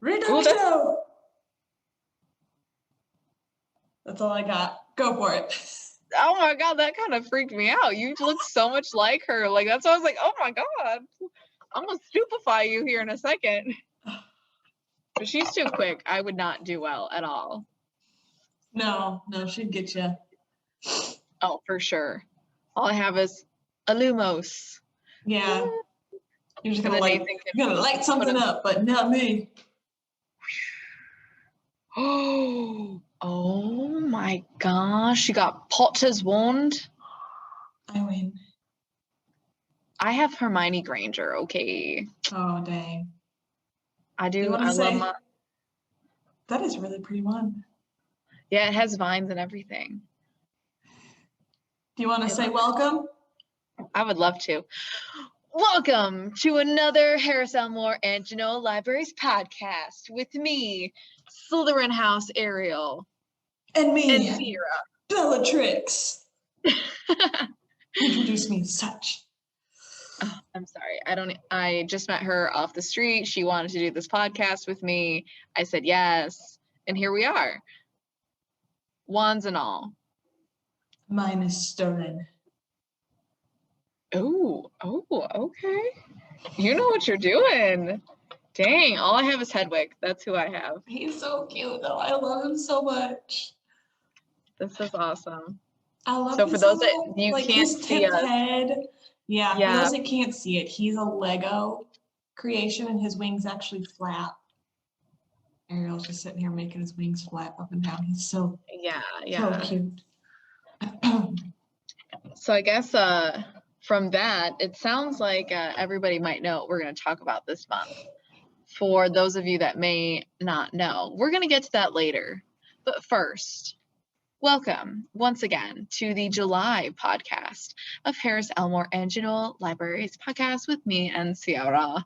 Reducto! That's all I got. Go for it. Oh my God, that kind of freaked me out. You look so much like her. Like, that's why I was like, oh my God. I'm going to stupefy you here in a second. But she's too quick. I would not do well at all. No, she'd get you. Oh, for sure. All I have is a Lumos. Yeah. You're just gonna light something up, but not me. Oh my gosh. You got Potter's Wand. I win. I have Hermione Granger, okay. Oh, dang. I do. I love my... That is a really pretty one. Yeah, it has vines and everything. Do you want to say welcome? I would love to. Welcome to another Harris-Elmore and Genoa Libraries podcast with me, Slytherin House Ariel. And me, and Sierra. Bellatrix. Introduce me as such. Oh, I'm sorry. I just met her off the street. She wanted to do this podcast with me. I said yes. And here we are. Wands and all. Mine is stolen. Oh, okay. You know what you're doing. Dang, all I have is Hedwig. That's who I have. He's so cute, though. I love him so much. This is awesome. I love so for those that you can't see us. Head. Yeah, for those that can't see it, he's a Lego creation and his wings actually flap. Ariel's just sitting here making his wings flap up and down. He's so so cute. So I guess from that, it sounds like everybody might know what we're going to talk about this month. For those of you that may not know, we're going to get to that later. But first, welcome once again to the July podcast of Harris-Elmore and Genoa Libraries podcast with me and Sierra.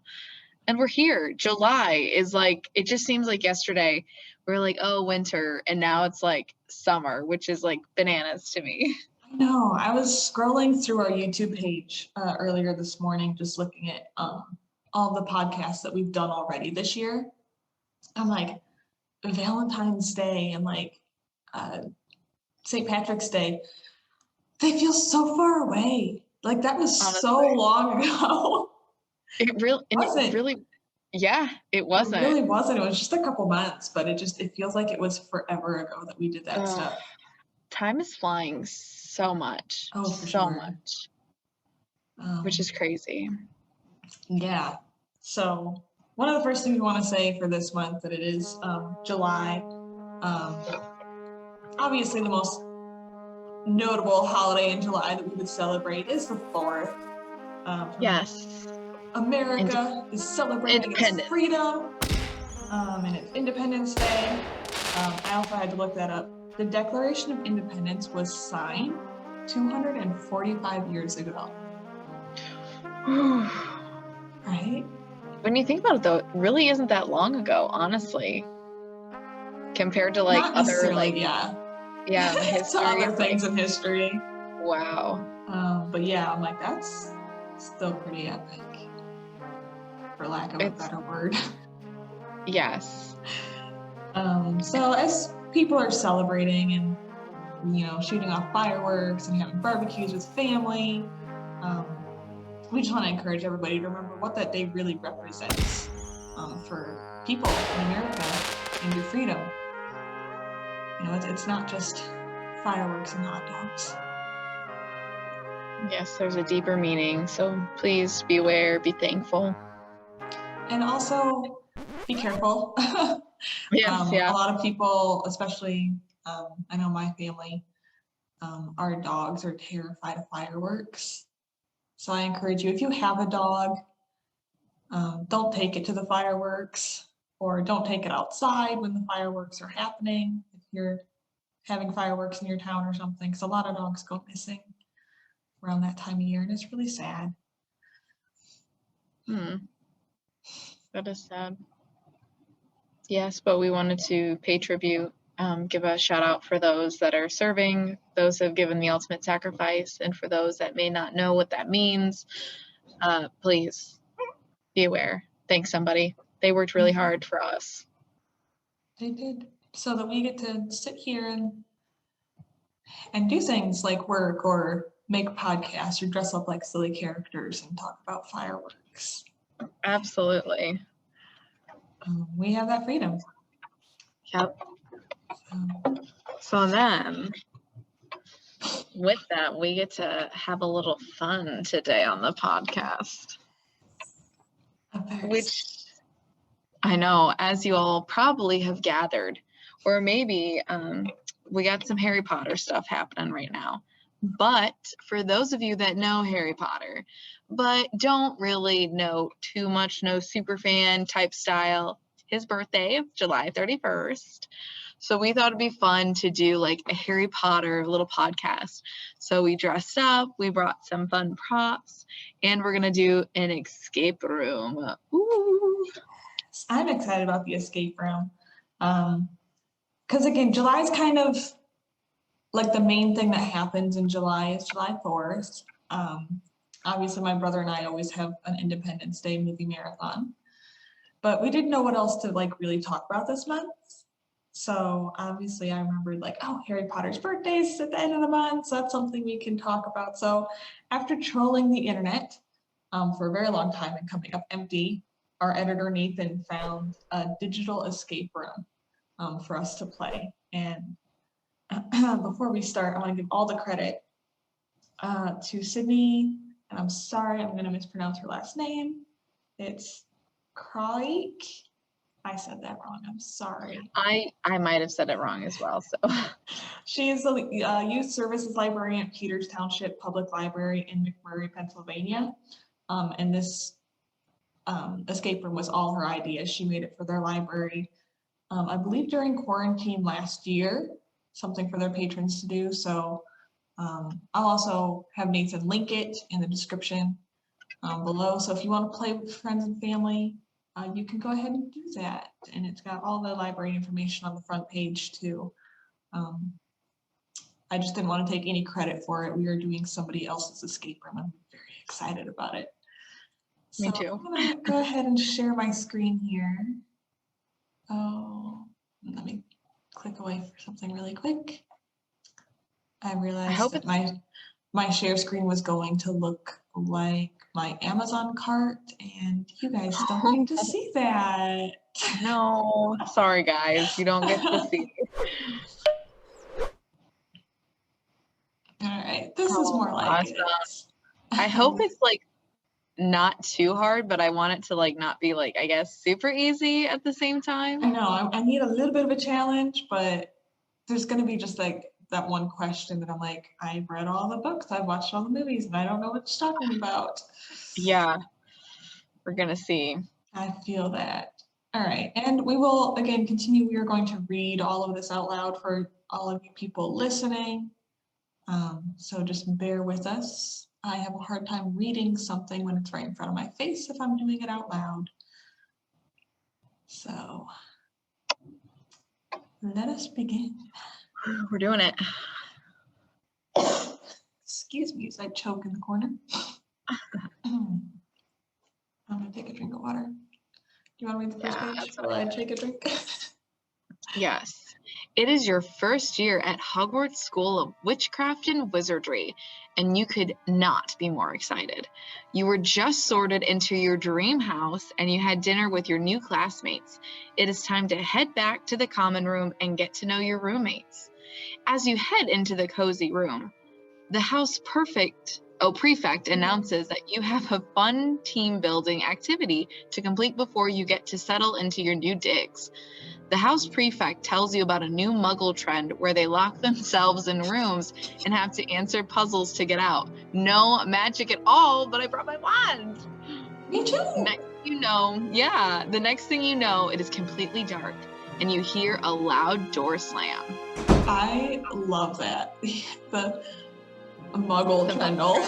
And we're here. July is like, it just seems like yesterday we're like, oh, winter. And now it's like summer, which is like bananas to me. I know. I was scrolling through our YouTube page earlier this morning, just looking at all the podcasts that we've done already this year. I'm like, Valentine's Day and like St. Patrick's Day, they feel so far away. Like that was honestly so long ago. It really wasn't. It really wasn't. It was just a couple months, but it feels like it was forever ago that we did that stuff. Time is flying so much. Oh, for so sure. much. Which is crazy. Yeah. So one of the first things we want to say for this month that it is July. Obviously the most notable holiday in July that we would celebrate is the 4th. Yes. America is celebrating its freedom and its Independence Day. I also had to look that up. The Declaration of Independence was signed 245 years ago. Right? When you think about it, though, it really isn't that long ago, honestly. Compared to like other like history, other things in history. Wow. But yeah, I'm like that's still pretty epic, for lack of a better word. Yes. So as people are celebrating and shooting off fireworks and having barbecues with family, we just want to encourage everybody to remember what that day really represents for people in America and your freedom. It's not just fireworks and hot dogs. Yes, there's a deeper meaning. So please be aware, be thankful. And also be careful. Yes, A lot of people, especially I know my family, our dogs are terrified of fireworks. So I encourage you, if you have a dog, don't take it to the fireworks or don't take it outside when the fireworks are happening. If you're having fireworks in your town or something, because a lot of dogs go missing around that time of year, and it's really sad. That is sad. Yes, but we wanted to pay tribute give a shout out for those that are serving, those who have given the ultimate sacrifice, and for those that may not know what that means, please be aware. Thank somebody. They worked really hard for us. They did, so that we get to sit here and do things like work or make podcasts or dress up like silly characters and talk about fireworks. Absolutely. We have that freedom. Yep. So then, with that, we get to have a little fun today on the podcast. Which, I know, as you all probably have gathered, or maybe we got some Harry Potter stuff happening right now. But for those of you that know Harry Potter, but don't really know too much, no super fan type style, his birthday, July 31st. So we thought it'd be fun to do like a Harry Potter little podcast. So we dressed up, we brought some fun props, and we're going to do an escape room. Ooh. I'm excited about the escape room. Because again, July is kind of like the main thing that happens in July is July 4th. Obviously, my brother and I always have an Independence Day movie marathon. But we didn't know what else to like really talk about this month. So obviously I remembered like, oh, Harry Potter's birthday is at the end of the month. So that's something we can talk about. So after trolling the internet for a very long time and coming up empty, our editor Nathan found a digital escape room for us to play. And before we start, I want to give all the credit to Sydney. And I'm sorry, I'm going to mispronounce her last name. It's Kraik. I said that wrong. I'm sorry. I might have said it wrong as well. So she is the youth services librarian at Peters Township Public Library in McMurray, Pennsylvania. And this escape room was all her idea. She made it for their library, I believe during quarantine last year, something for their patrons to do. So I'll also have Nathan link it in the description below. So if you want to play with friends and family, you can go ahead and do that. And it's got all the library information on the front page too. I just didn't want to take any credit for it. We are doing somebody else's escape room. I'm very excited about it. Me too. I'm gonna go ahead and share my screen here. Oh, let me click away for something really quick. I realized that my share screen was going to look like my Amazon cart, and you guys don't get to see that. No, sorry guys, you don't get to see. All right, this is more like it. I hope it's like not too hard, but I want it to like not be like, I guess, super easy at the same time. I know, I need a little bit of a challenge, but there's gonna be just like that one question that I'm like, I've read all the books, I've watched all the movies, and I don't know what you're talking about. Yeah, we're gonna see. I feel that. All right, and we will again continue. We are going to read all of this out loud for all of you people listening. So just bear with us. I have a hard time reading something when it's right in front of my face if I'm doing it out loud. So let us begin. We're doing it. Excuse me as I choke in the corner. I'm gonna take a drink of water. Do you want to read the first page while I take a drink? Yes. It is your first year at Hogwarts School of Witchcraft and Wizardry, and you could not be more excited. You were just sorted into your dream house, and you had dinner with your new classmates. It is time to head back to the common room and get to know your roommates. As you head into the cozy room, the house prefect announces that you have a fun team-building activity to complete before you get to settle into your new digs. The house prefect tells you about a new muggle trend where they lock themselves in rooms and have to answer puzzles to get out. No magic at all, but I brought my wand. Me too. The next thing you know, it is completely dark and you hear a loud door slam. I love that. The muggle trendle.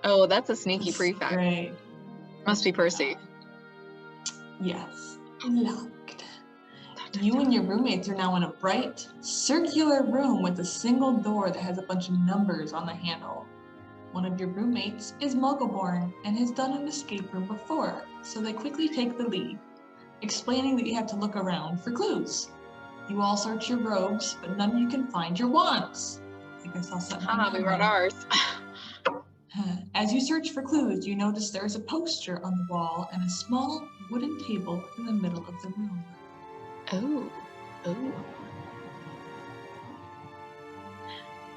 Oh, that's a sneaky prefect. Great. Must be Percy. Yes. Unlocked. You and your roommates are now in a bright, circular room with a single door that has a bunch of numbers on the handle. One of your roommates is Muggle-born and has done an escape room before, so they quickly take the lead, explaining that you have to look around for clues. You all search your robes, but none of you can find your wands. I guess I'll set mine We down brought then. ours. As you search for clues, you notice there is a poster on the wall and a small wooden table in the middle of the room. Oh, oh.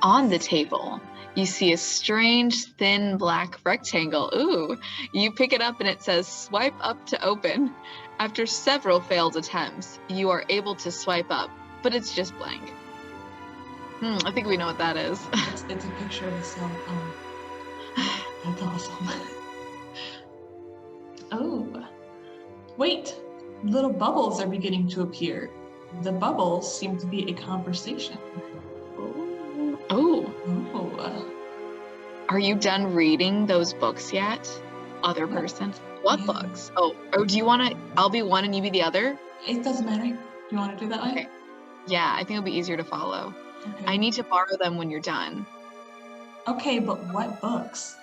On the table, you see a strange, thin, black rectangle. Ooh, you pick it up and it says swipe up to open. After several failed attempts, you are able to swipe up, but it's just blank. I think we know what that is. It's a picture of a cell phone. That's awesome. Oh, wait, little bubbles are beginning to appear. The bubbles seem to be a conversation. Oh. Oh. Are you done reading those books yet? Other person? What Yeah. books? Oh, do you want to, I'll be one and you be the other? It doesn't matter. Do you want to do that way? Okay. Yeah, I think it'll be easier to follow. Okay. I need to borrow them when you're done. Okay, but what books?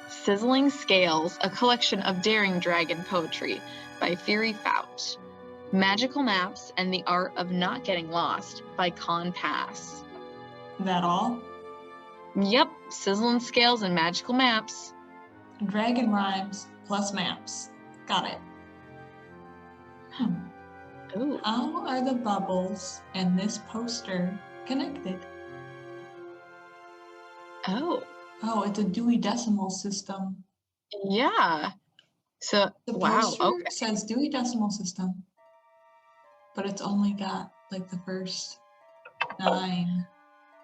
Sizzling Scales, a collection of daring dragon poetry by Fury Fout. Magical Maps and the Art of Not Getting Lost by Con Pass. That all? Yep, Sizzling Scales and Magical Maps. Dragon rhymes plus maps. Got it. Ooh. How are the bubbles and this poster connected? Oh. Oh, it's a Dewey Decimal System. Yeah. So, The wow, poster okay. says Dewey Decimal System, but it's only got like the first 9.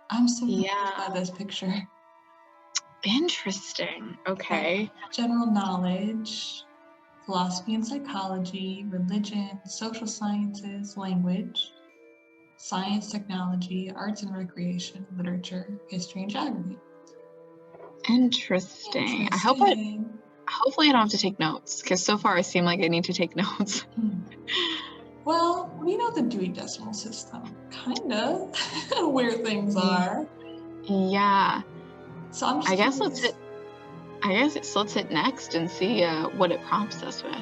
I'm so confused by this picture. Interesting. Okay. General knowledge, philosophy and psychology, religion, social sciences, language, science, technology, arts and recreation, literature, history, and geography. Interesting. Hopefully I don't have to take notes, because so far I seem like I need to take notes. Well, we know the Dewey Decimal System, kind of, where things are. Yeah. So I'm just I guess curious. let's hit next and see what it prompts us with.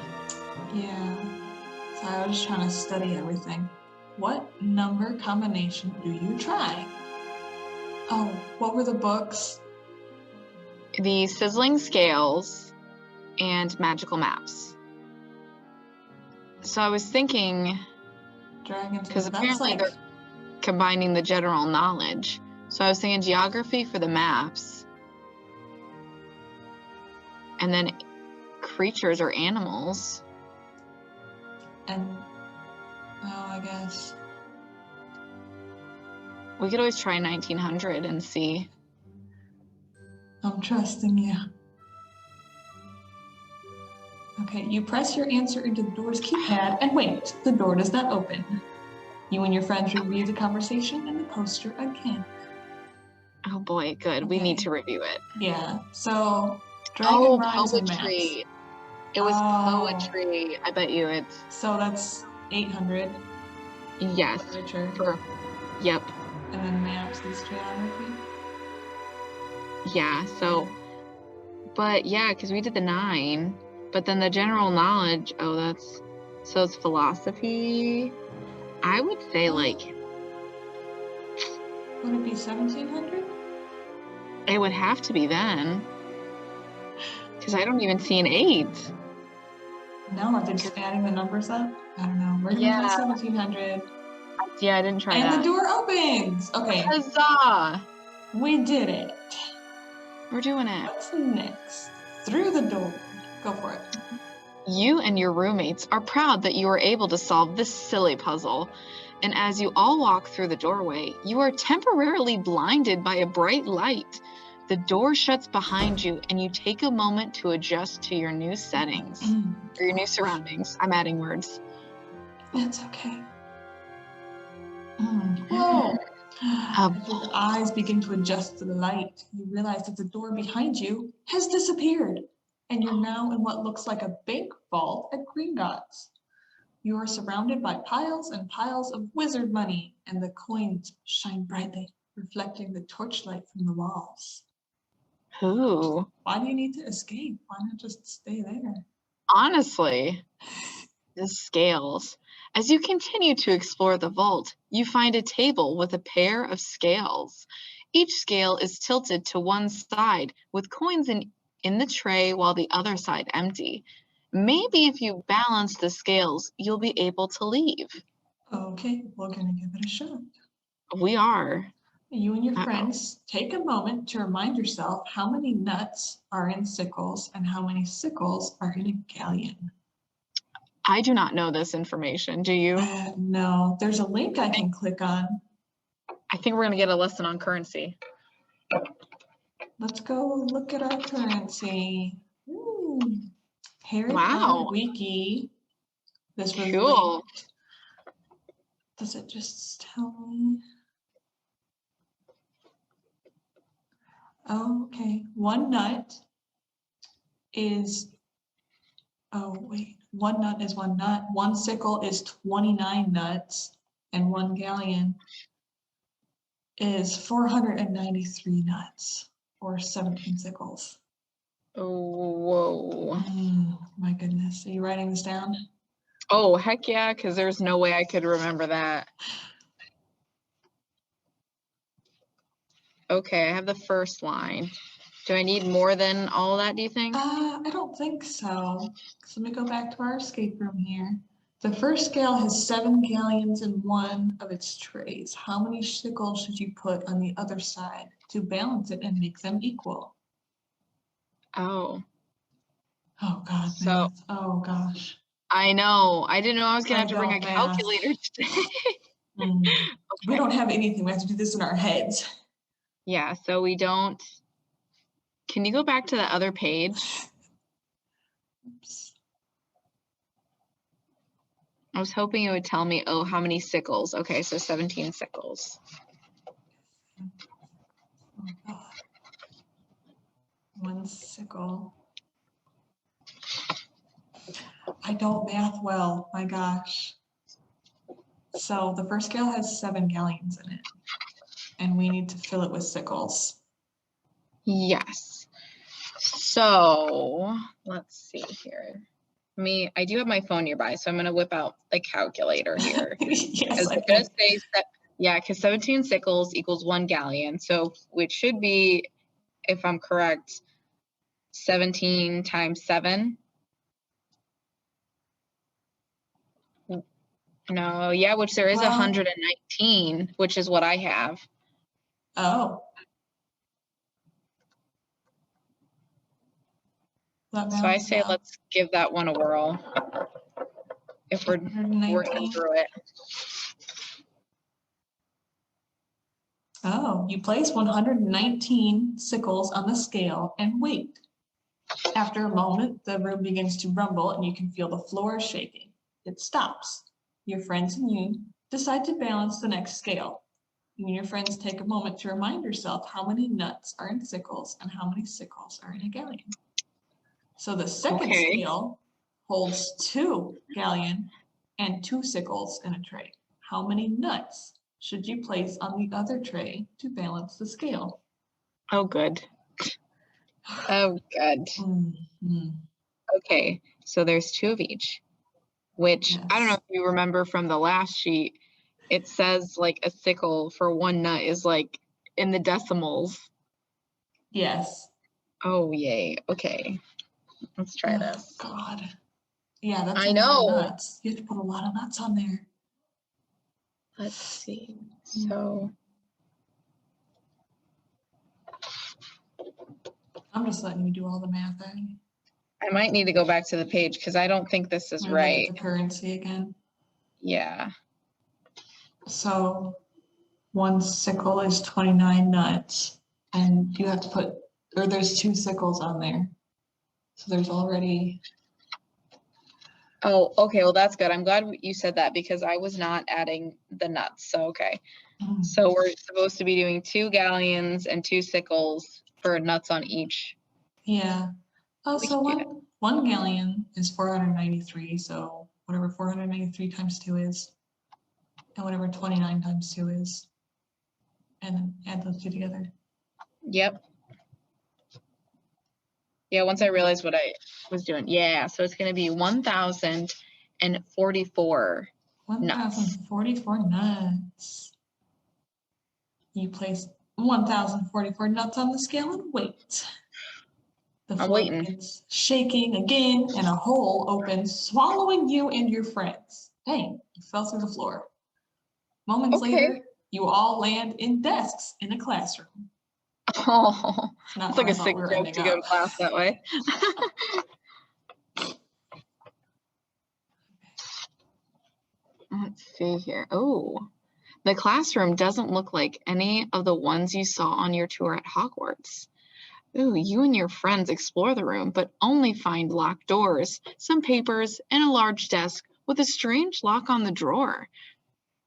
Yeah. So I was just trying to study everything. What number combination do you try? Oh, what were the books? The Sizzling Scales and Magical Maps. So I was thinking, Dragons. because That's apparently like they're combining the general knowledge. So I was thinking geography for the maps, and then creatures or animals. and I guess We could always try 1900 and see. I'm trusting you. Okay, you press your answer into the door's keypad and wait. The door does not open. You and your friends review the conversation and the poster again. Oh boy, good. We need Okay. to review it. Yeah. So dragon rhymes and maps. Poetry. It was poetry. I bet you it's. So that's 800. Yes. Literature. Yep. And then maps is geography. Yeah. So, but yeah, because we did the 9, but then the general knowledge. So it's philosophy. I would say like. Would it be 1700? It would have to be then. Because I don't even see an 8. No, are they just adding the numbers up? I don't know. We're going to try 1700. Yeah, I didn't try that. that. And the door opens. Okay. Huzzah! We did it. We're doing it. What's next? Through the door. Go for it. You and your roommates are proud that you were able to solve this silly puzzle. And as you all walk through the doorway, you are temporarily blinded by a bright light. The door shuts behind you and you take a moment to adjust to your new settings or your new surroundings. I'm adding words. That's okay. Whoa. As your eyes begin to adjust to the light, you realize that the door behind you has disappeared and you're now in what looks like a bank vault at Green Dots. You are surrounded by piles and piles of wizard money, and the coins shine brightly, reflecting the torchlight from the walls. Ooh. Why do you need to escape? Why not just stay there? Honestly, the scales. As you continue to explore the vault, you find a table with a pair of scales. Each scale is tilted to one side with coins in the tray while the other side empty. Maybe if you balance the scales, you'll be able to leave. Okay, we're gonna give it a shot. We are. You and your friends take a moment to remind yourself how many nuts are in sickles and how many sickles are in a galleon. I do not know this information. Do you? No, there's a link I can click on. I think we're going to get a lesson on currency. Let's go look at our currency. Harry Wow. Potter Wiki. This was Cool. linked. Does it just tell me? Oh, okay. One nut is, oh wait, one nut is one nut. One sickle is 29 nuts, and one galleon is 493 nuts, or 17 sickles. Oh, whoa. My goodness. Are you writing this down? Oh, heck yeah, because there's no way I could remember that. Okay, I have the first line. Do I need more than all that, do you think? I don't think so. So let me go back to our escape room here. The first scale has 7 galleons in one of its trays. How many sickles should you put on the other side to balance it and make them equal? Oh. Oh God, So, math. Oh gosh. I know. I didn't know I was going to have to bring a Math. calculator today. We don't have anything. We have to do this in our heads. Yeah, so we don't. Can you go back to the other page? Oops. I was hoping it would tell me, oh, how many sickles. Okay, so 17 sickles. Oh God. One sickle. I don't math well, my gosh. So the first scale has 7 galleons in it, and we need to fill it with sickles. Yes. So let's see here. I do have my phone nearby, so I'm going to whip out the calculator here. Yes, I I'm going to say that, yeah, because 17 sickles equals 1 galleon. So which should be, if I'm correct, 17 times 7. No, yeah, which there is 119, which is what I have. Oh. So I say let's give that one a whirl if we're working through it. Oh, you place 119 sickles on the scale and wait. After a moment, the room begins to rumble and you can feel the floor shaking. It stops. Your friends and you decide to balance the next scale. You and your friends take a moment to remind yourself how many nuts are in sickles and how many sickles are in a galleon. So the second scale holds 2 galleon and 2 sickles in a tray. How many nuts should you place on the other tray to balance the scale? Oh, good. Oh, good. Okay, so there's 2 of each, which I don't know if you remember from the last sheet, it says like a sickle for 1 nut is like in the decimals. Yes. Oh, yay. Okay, let's try this. God. Yeah, that's I know. A lot of nuts. You have to put a lot of nuts on there. Let's see. So I'm just letting you do all the math. I might need to go back to the page because I don't think this is right. Look at the currency again. Yeah. So 1 sickle is 29 nuts, and you have to put, or there's 2 sickles on there. So there's already. Oh, okay. Well, that's good. I'm glad you said that because I was not adding the nuts. So, okay. So we're supposed to be doing 2 galleons and 2 sickles for nuts on each. Yeah. Oh, so one galleon is 493. So whatever 493 times 2 is, and whatever 29 times 2 is, and then add those two together. Yep. Yeah, once I realized what I was doing. Yeah, so it's going to be 1,044 nuts. 1,044 nuts. You place 1,044 nuts on the scale and wait. The floor begins shaking again, and a hole opens, swallowing you and your friends. Dang, you fell through the floor. Moments later, you all land in desks in a classroom. Oh, it's like a sick joke to go to class that way. Let's see here. Oh, the classroom doesn't look like any of the ones you saw on your tour at Hogwarts. Ooh, you and your friends explore the room, but only find locked doors, some papers, and a large desk with a strange lock on the drawer.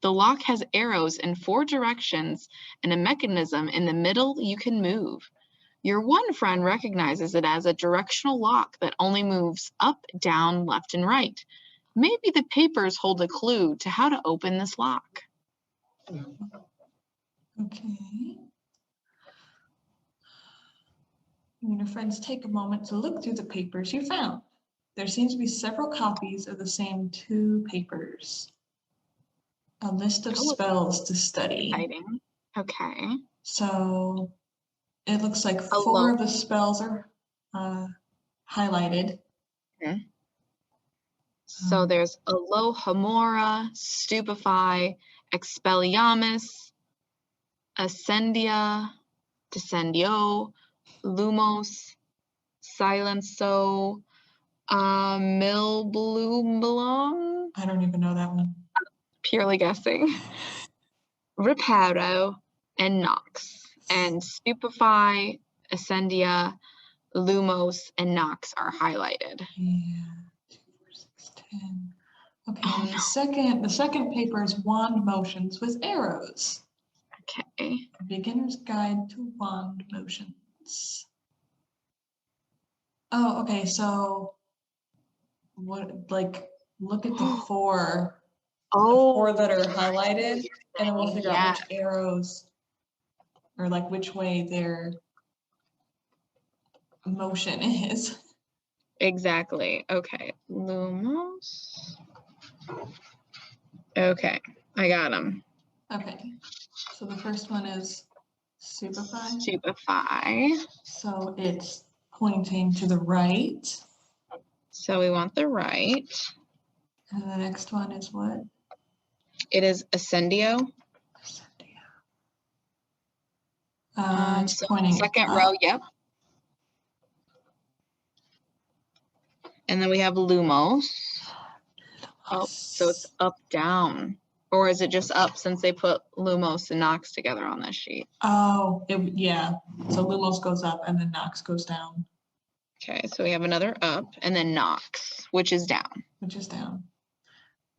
The lock has arrows in 4 directions and a mechanism in the middle you can move. Your one friend recognizes it as a directional lock that only moves up, down, left, and right. Maybe the papers hold a clue to how to open this lock. Okay. You and your friends take a moment to look through the papers you found. There seems to be several copies of the same 2 papers. A list of spells to study. Exciting. Okay. So it looks like 4 of the spells are highlighted. Okay. So there's Alohomora, Stupefy, Expelliarmus, Ascendia, Descendio, Lumos, Silencio, Milblumblum. I don't even know that one. Purely guessing. Reparo, and Nox. And Stupefy, Ascendia, Lumos, and Nox are highlighted. Yeah. 2, 4, 6, 10. Okay, the second paper is wand motions with arrows. Okay. A beginner's guide to wand motions. Oh, okay, so what, like, look at the 4. The 4 that are highlighted, and then we'll figure out which arrows, or like which way their motion is. Exactly. Okay. Lumos. Okay. I got them. Okay. So the first one is Stupefy. Stupefy. So it's pointing to the right. So we want the right. And the next one is what? It is Ascendio. It's pointing second up. row, yep. And then we have Lumos. Oh, so it's up, down. Or is it just up since they put Lumos and Nox together on this sheet? Oh, yeah. So Lumos goes up and then Nox goes down. Okay, so we have another up and then Nox, which is down. Which is down.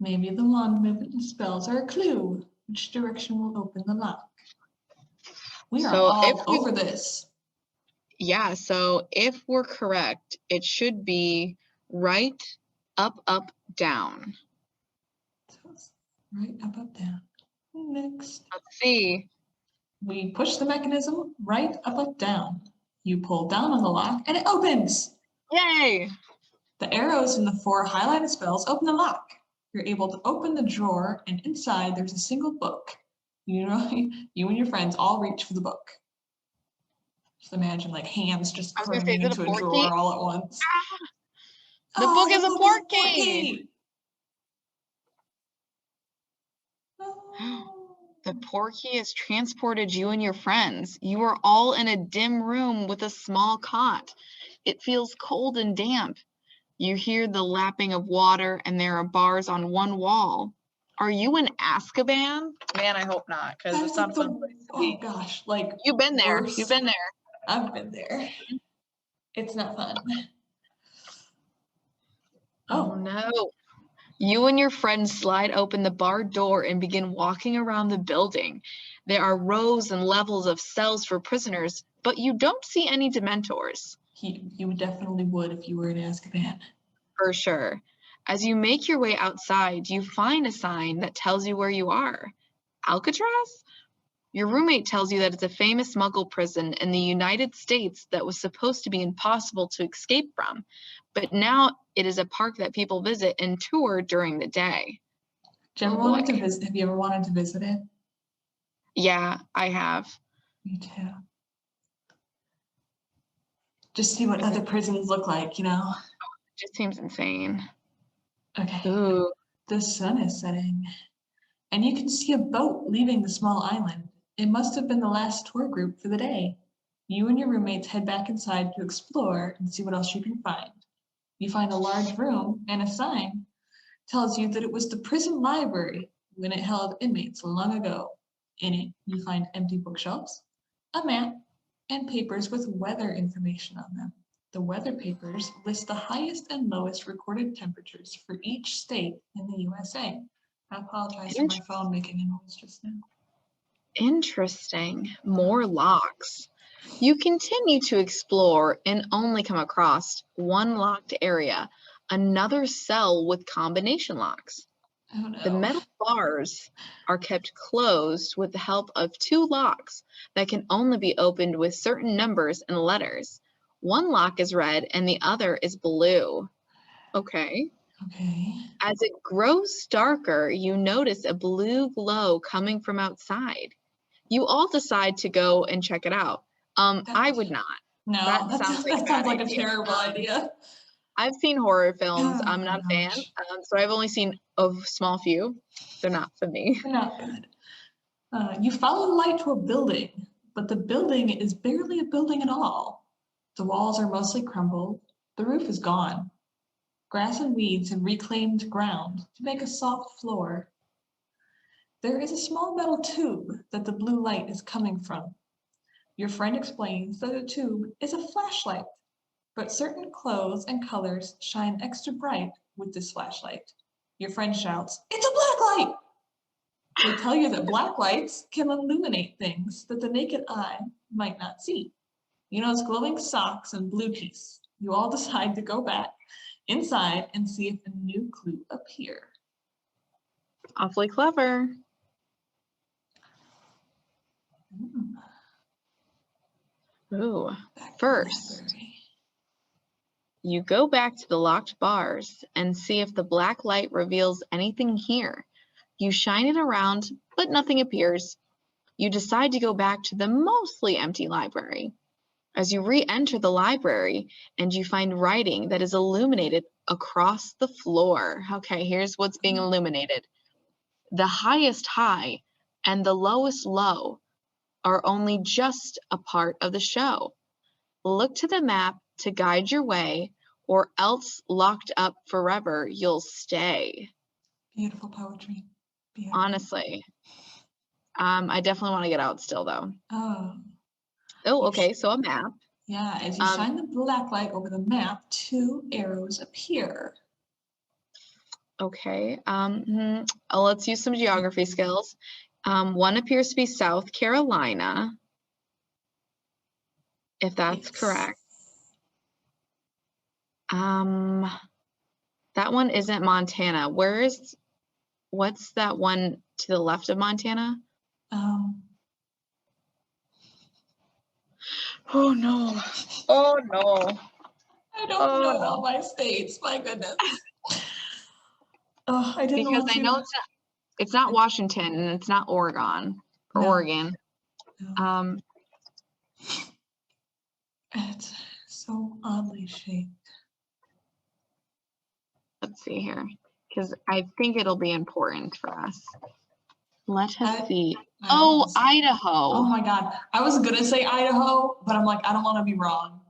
Maybe the wand movement spells are a clue. Which direction will open the lock? We are all over this. Yeah, so if we're correct, it should be right, up, up, down. So it's right, up, up, down. Next. Let's see. We push the mechanism right, up, up, down. You pull down on the lock and it opens. Yay! The arrows in the 4 highlighted spells open the lock. You're able to open the drawer, and inside there's a single book. You and your friends all reach for the book. Just imagine like hands just cramming into a drawer all at once. The book is a portkey! The portkey has transported you and your friends. You are all in a dim room with a small cot. It feels cold and damp. You hear the lapping of water, and there are bars on one wall. Are you in Azkaban? Man, I hope not, because it's not a fun place to be. Oh gosh, like you've been there. You've been there. I've been there. It's not fun. Oh no. You and your friends slide open the barred door and begin walking around the building. There are rows and levels of cells for prisoners, but you don't see any Dementors. You definitely would if you were in Azkaban. For sure. As you make your way outside, you find a sign that tells you where you are. Alcatraz? Your roommate tells you that it's a famous Muggle prison in the United States that was supposed to be impossible to escape from, but now it is a park that people visit and tour during the day. Do you ever wanted to visit? Have you ever wanted to visit it? Yeah, I have. Me too. Just see what other prisons look like, you know? It just seems insane. Okay. Ooh. The sun is setting, and you can see a boat leaving the small island. It must have been the last tour group for the day. You and your roommates head back inside to explore and see what else you can find. You find a large room, and a sign tells you that it was the prison library when it held inmates long ago. In it, you find empty bookshelves, a map, and papers with weather information on them. The weather papers list the highest and lowest recorded temperatures for each state in the USA. I apologize for my phone making a noise just now. Interesting. More locks. You continue to explore and only come across one locked area, another cell with combination locks. Oh no. The metal bars are kept closed with the help of two locks that can only be opened with certain numbers and letters. One lock is red and the other is blue. Okay. Okay. As it grows darker, you notice a blue glow coming from outside. You all decide to go and check it out. I would not. No, That sounds like a terrible idea. I've seen horror films. Oh I'm my not a fan. gosh. So I've only seen a small few. They're not for me. They're not good. You follow the light to a building, but the building is barely a building at all. The walls are mostly crumbled. The roof is gone. Grass and weeds have reclaimed ground to make a soft floor. There is a small metal tube that the blue light is coming from. Your friend explains that the tube is a flashlight, but certain clothes and colors shine extra bright with this flashlight. Your friend shouts, "It's a black light!" They tell you that black lights can illuminate things that the naked eye might not see. You notice glowing socks and blue piece. You all decide to go back inside and see if a new clue appear. Awfully clever. Ooh. First, you go back to the locked bars and see if the black light reveals anything here. You shine it around, but nothing appears. You decide to go back to the mostly empty library. As you re-enter the library and you find writing that is illuminated across the floor. Okay, here's what's being illuminated. The highest high and the lowest low are only just a part of the show. Look to the map to guide your way, or else locked up forever you'll stay. Beautiful poetry. Beautiful. Honestly. I definitely want to get out still though. Oh, okay, so a map. Yeah, as you shine the black light over the map, two arrows appear. Okay, let's use some geography skills. One appears to be South Carolina, if that's correct. That one isn't Montana. What's that one to the left of Montana? Oh no. Oh no. I don't know all my states, my goodness. I didn't because want I know it's not Washington and it's not Oregon or Oregon. No. It's so oddly shaped. Let's see here, because I think it'll be important for us. Let us see. Oh, Idaho. Oh my God. I was gonna say Idaho, but I'm like, I don't want to be wrong.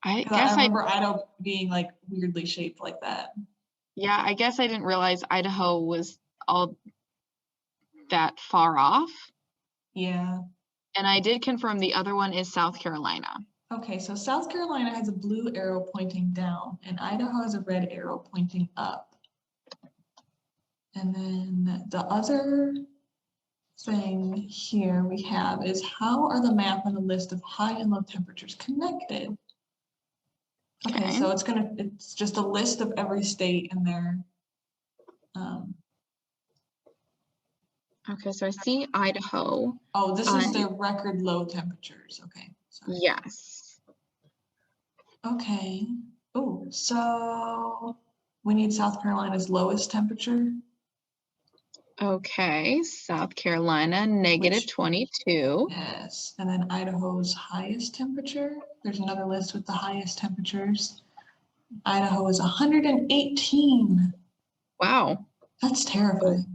I guess I remember Idaho being like weirdly shaped like that. Yeah, I guess I didn't realize Idaho was all that far off. Yeah. And I did confirm the other one is South Carolina. Okay, so South Carolina has a blue arrow pointing down, and Idaho has a red arrow pointing up. And then the other thing here we have is, how are the map and the list of high and low temperatures connected? Okay, so it's just a list of every state in there. Okay, so I see Idaho. Oh, this is the record low temperatures. Okay. Sorry. Yes. Okay. Oh, so we need South Carolina's lowest temperature. Okay, South Carolina, negative 22. Yes, and then Idaho's highest temperature. There's another list with the highest temperatures. Idaho is 118. Wow. That's terrifying.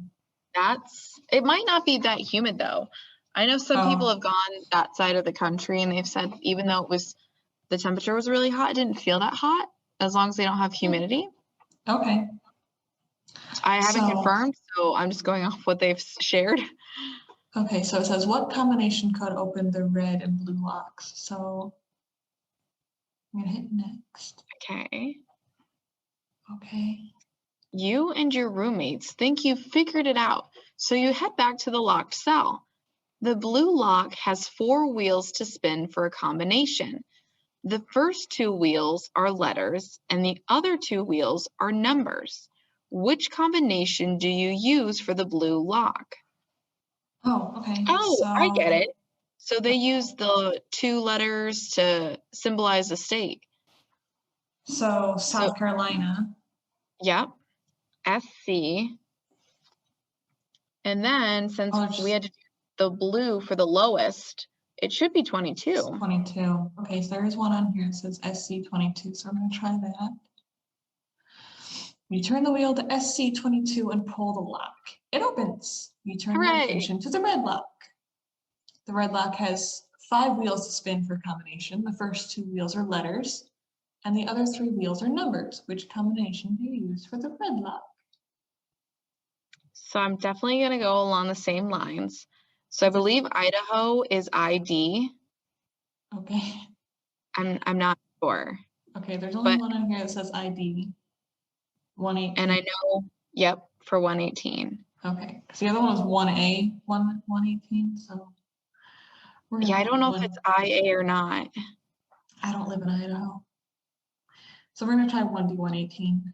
It might not be that humid though. I know some people have gone that side of the country and they've said even though the temperature was really hot, it didn't feel that hot as long as they don't have humidity. Okay. I haven't confirmed, so I'm just going off what they've shared. Okay, so it says what combination could open the red and blue locks? So I'm gonna hit next. Okay. Okay. You and your roommates think you've figured it out, so you head back to the locked cell. The blue lock has 4 wheels to spin for a combination. The first 2 wheels are letters, and the other 2 wheels are numbers. Which combination do you use for the blue lock? Oh, okay. Oh, I get it. So they use the 2 letters to symbolize a state. So South Carolina. Yep. SC. And then since we had to do the blue for the lowest, it should be 22. 22. Okay, so there is one on here that says SC22, so I'm going to try that. You turn the wheel to SC22 and pull the lock. It opens. You turn your attention to the red lock. The red lock has 5 wheels to spin for combination. The first 2 wheels are letters, and the other 3 wheels are numbers. Which combination do you use for the red lock? So I'm definitely going to go along the same lines. So I believe Idaho is ID. Okay. I'm not sure. Okay, there's only one on here that says ID. 118. And I know, yep, for 118. Okay, because the other one was 1A, 118, so. Yeah, I don't know if it's IA or not. I don't live in Idaho. So we're going to try 1D, 118.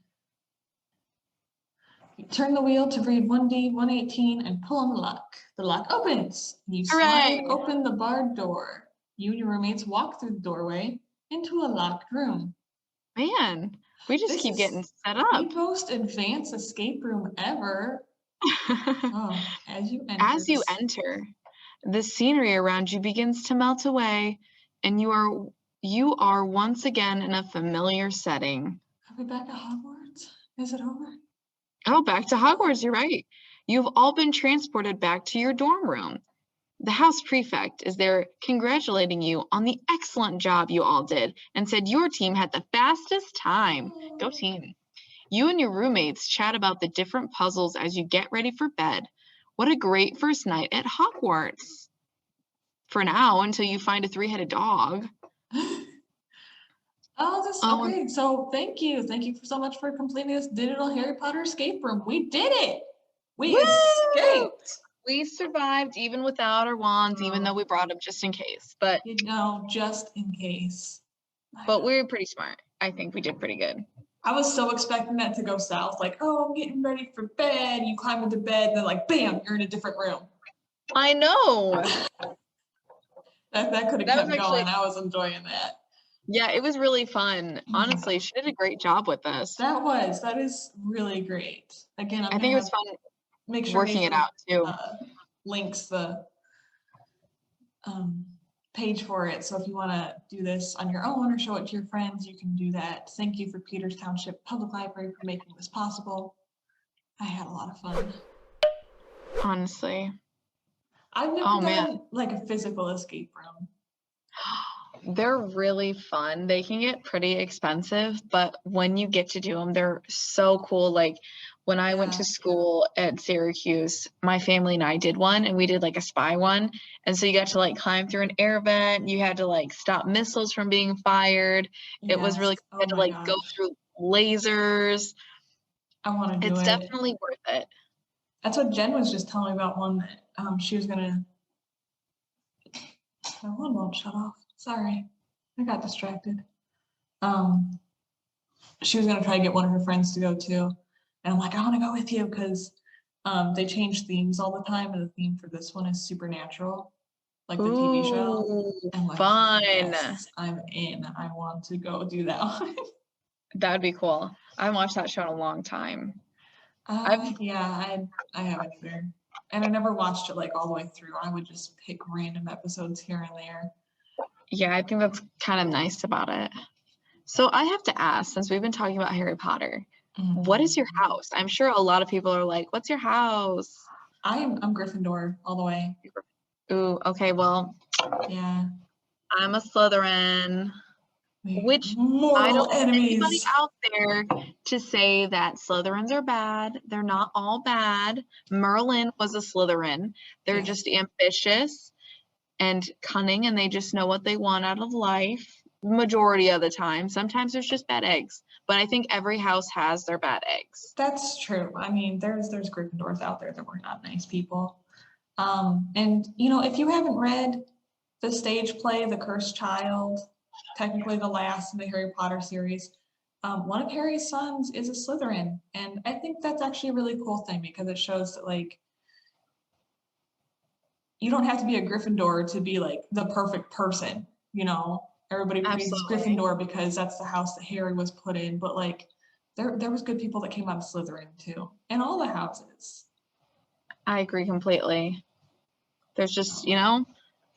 You turn the wheel to read 1D, 118 and pull on the lock. The lock opens. You slide open the barred door. You and your roommates walk through the doorway into a locked room. Man, we just keep getting set up. The most advanced escape room ever. As you enter, the scenery around you begins to melt away, and you are once again in a familiar setting. Are we back at Hogwarts? Is it over? Oh, back to Hogwarts, you're right. You've all been transported back to your dorm room. The house prefect is there congratulating you on the excellent job you all did and said your team had the fastest time. Go team. You and your roommates chat about the different puzzles as you get ready for bed. What a great first night at Hogwarts. For now, until you find a 3-headed dog. Okay, so thank you. Thank you so much for completing this digital Harry Potter escape room. We did it. We escaped. We survived even without our wands, even though we brought them just in case. But just in case. But we're pretty smart. I think we did pretty good. I was so expecting that to go south. Like, oh, I'm getting ready for bed. You climb into bed, and then like, bam, you're in a different room. I know. that could have kept going. I was enjoying that. Yeah, it was really fun. Honestly, she did a great job with us. That is really great. Again, I think it was fun make sure working it out too. Links the page for it. So if you want to do this on your own or show it to your friends, you can do that. Thank you for Peters Township Public Library for making this possible. I had a lot of fun. Honestly. I've never done like a physical escape room. They're really fun. They can get pretty expensive, but when you get to do them, they're so cool. Like when I went to school at Syracuse, my family and I did one, and we did like a spy one. And so you got to like climb through an air vent. You had to like stop missiles from being fired. It was really cool. You had to like go through lasers. I want to do it. It's definitely worth it. That's what Jen was just telling me about one that she was gonna. My one won't shut off. Sorry, I got distracted. she was gonna try to get one of her friends to go too. And I'm like, I wanna go with you because they change themes all the time, and the theme for this one is supernatural, like the TV show. Ooh, And like, fun. yes, I'm in. I want to go do that one. That'd be cool. I haven't watched that show in a long time. Yeah, I haven't either. And I never watched it like all the way through. I would just pick random episodes here and there. Yeah, I think that's kind of nice about it. So I have to ask, since we've been talking about Harry Potter, what is your house? I'm sure a lot of people are like, what's your house? I'm Gryffindor all the way. Ooh, okay, well, yeah, I'm a Slytherin, which I mortal don't want anybody enemies. out there to say that Slytherins are bad. They're not all bad. Merlin was a Slytherin. They're just ambitious and cunning, and they just know what they want out of life majority of the time. Sometimes there's just bad eggs, but I think every house has their bad eggs. That's true. I mean, there's Gryffindors out there that were not nice people. And you know, if you haven't read the stage play, The Cursed Child, technically the last in the Harry Potter series, one of Harry's sons is a Slytherin, and I think that's actually a really cool thing because it shows that like you don't have to be a Gryffindor to be like the perfect person, you know. Everybody praises Gryffindor because that's the house that Harry was put in, but like there was good people that came out of Slytherin too, and all the houses. I agree completely. There's just, you know,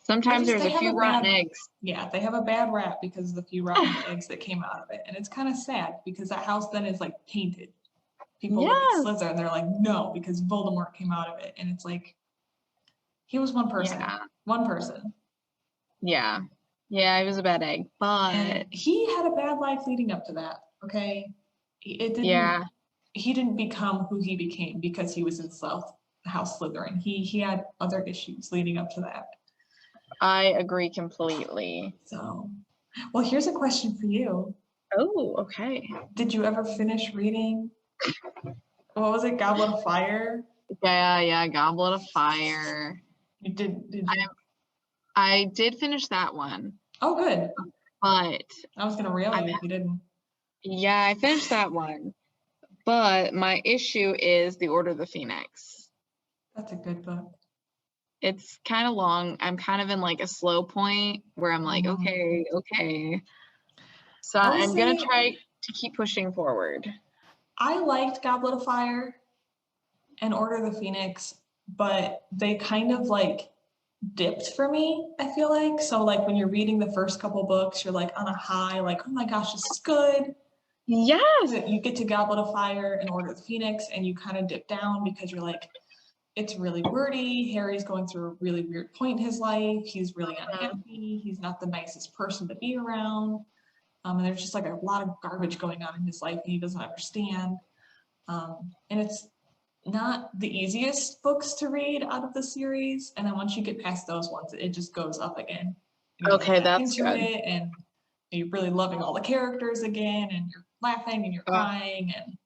sometimes there's a few rotten eggs. Yeah, they have a bad rap because of the few rotten eggs that came out of it, and it's kind of sad because that house then is like tainted. People look at Slytherin and they're like, no, because Voldemort came out of it, and it's like he was one person. Yeah. One person. Yeah. Yeah, he was a bad egg, but and he had a bad life leading up to that. Okay, it didn't. Yeah. He didn't become who he became because he was in House Slytherin. He had other issues leading up to that. I agree completely. So, well, here's a question for you. Oh, okay. Did you ever finish reading? What was it? Goblet of Fire? Yeah, Goblet of Fire. You did you? I did finish that one. Oh, good. But I was gonna rail you if you didn't. Yeah, I finished that one. But my issue is The Order of the Phoenix. That's a good book. It's kind of long. I'm kind of in like a slow point where I'm like, okay. So I'm going to try to keep pushing forward. I liked Goblet of Fire and Order of the Phoenix, but they kind of like dipped for me, I feel like. So like when you're reading the first couple books, you're like on a high, like, oh my gosh, this is good. Yes. You get to Goblet of Fire and Order of the Phoenix and you kind of dip down because you're like, it's really wordy. Harry's going through a really weird point in his life. He's really unhappy. He's not the nicest person to be around. And there's just like a lot of garbage going on in his life and he doesn't understand. And it's not the easiest books to read out of the series. And then once you get past those ones, it just goes up again. Okay, that's good. And you're really loving all the characters again, and you're laughing and you're crying. And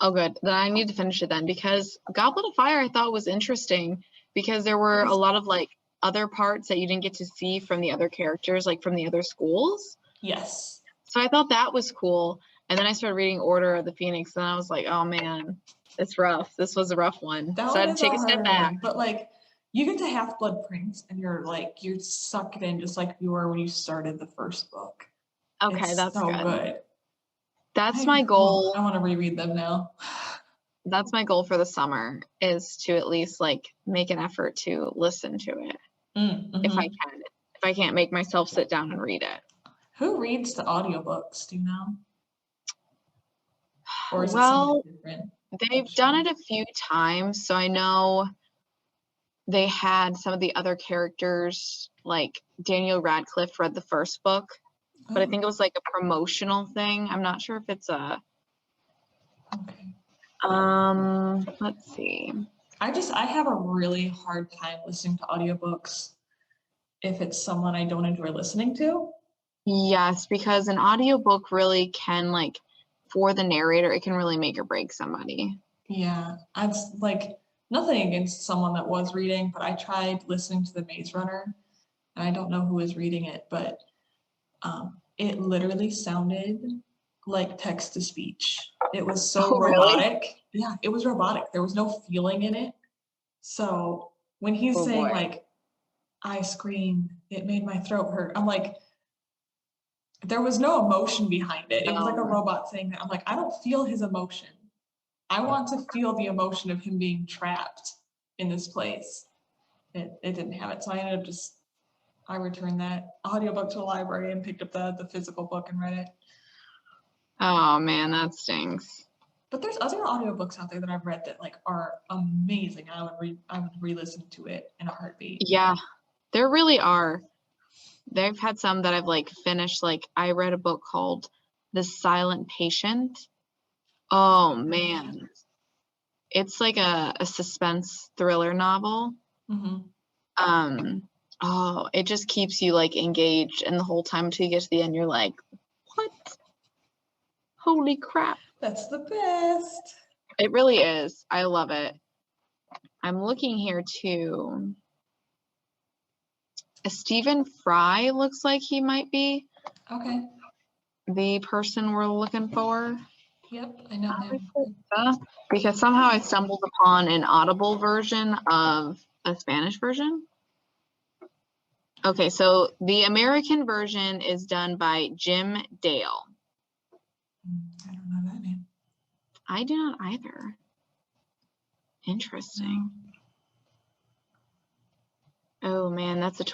oh, good. Then I need to finish it then, because Goblet of Fire I thought was interesting because there were a lot of like other parts that you didn't get to see from the other characters, like from the other schools. Yes. So I thought that was cool. And then I started reading Order of the Phoenix, and I was like, oh man, it's rough. This was a rough one. So I had to take a step back. But like, you get to Half-Blood Prince, and you're sucked in just like you were when you started the first book. Okay, that's so good. That's my goal. I want to reread them now. That's my goal for the summer, is to at least like make an effort to listen to it. If I can. If I can't make myself sit down and read it. Who reads the audiobooks, do you know? Or is it something different? They've done it a few times, so I know they had some of the other characters, like Daniel Radcliffe read the first book, but I think it was like a promotional thing. I'm not sure if it's a let's see. I have a really hard time listening to audiobooks if it's someone I don't enjoy listening to. Yes, because an audiobook really can, like, for the narrator, it can really make or break somebody. Yeah, I've like nothing against someone that was reading, but I tried listening to The Maze Runner, and I don't know who was reading it, but it literally sounded like text to speech. It was so Oh, really? robotic. Yeah, it was robotic. There was no feeling in it. So when he's Oh saying boy. like, I screamed, it made my throat hurt. I'm like, there was no emotion behind it. It was like a No. robot saying that. I'm like, I don't feel his emotion. I want to feel the emotion of him being trapped in this place. It didn't have it. So I ended up I returned that audiobook to a library and picked up the physical book and read it. Oh man, that stinks. But there's other audiobooks out there that I've read that like are amazing. I would re-listen to it in a heartbeat. Yeah, there really are. They've had some that I've like finished. Like I read a book called The Silent Patient. Oh man. It's like a suspense thriller novel. Mm-hmm. Oh, it just keeps you like engaged, and the whole time until you get to the end, you're like, what? Holy crap. That's the best. It really is. I love it. I'm looking here too. Stephen Fry looks like he might be Okay. the person we're looking for. Yep, I know him. Because somehow I stumbled upon an Audible version of a Spanish version. Okay, so the American version is done by Jim Dale. I don't know that name. I do not either. Interesting. Oh man, that's a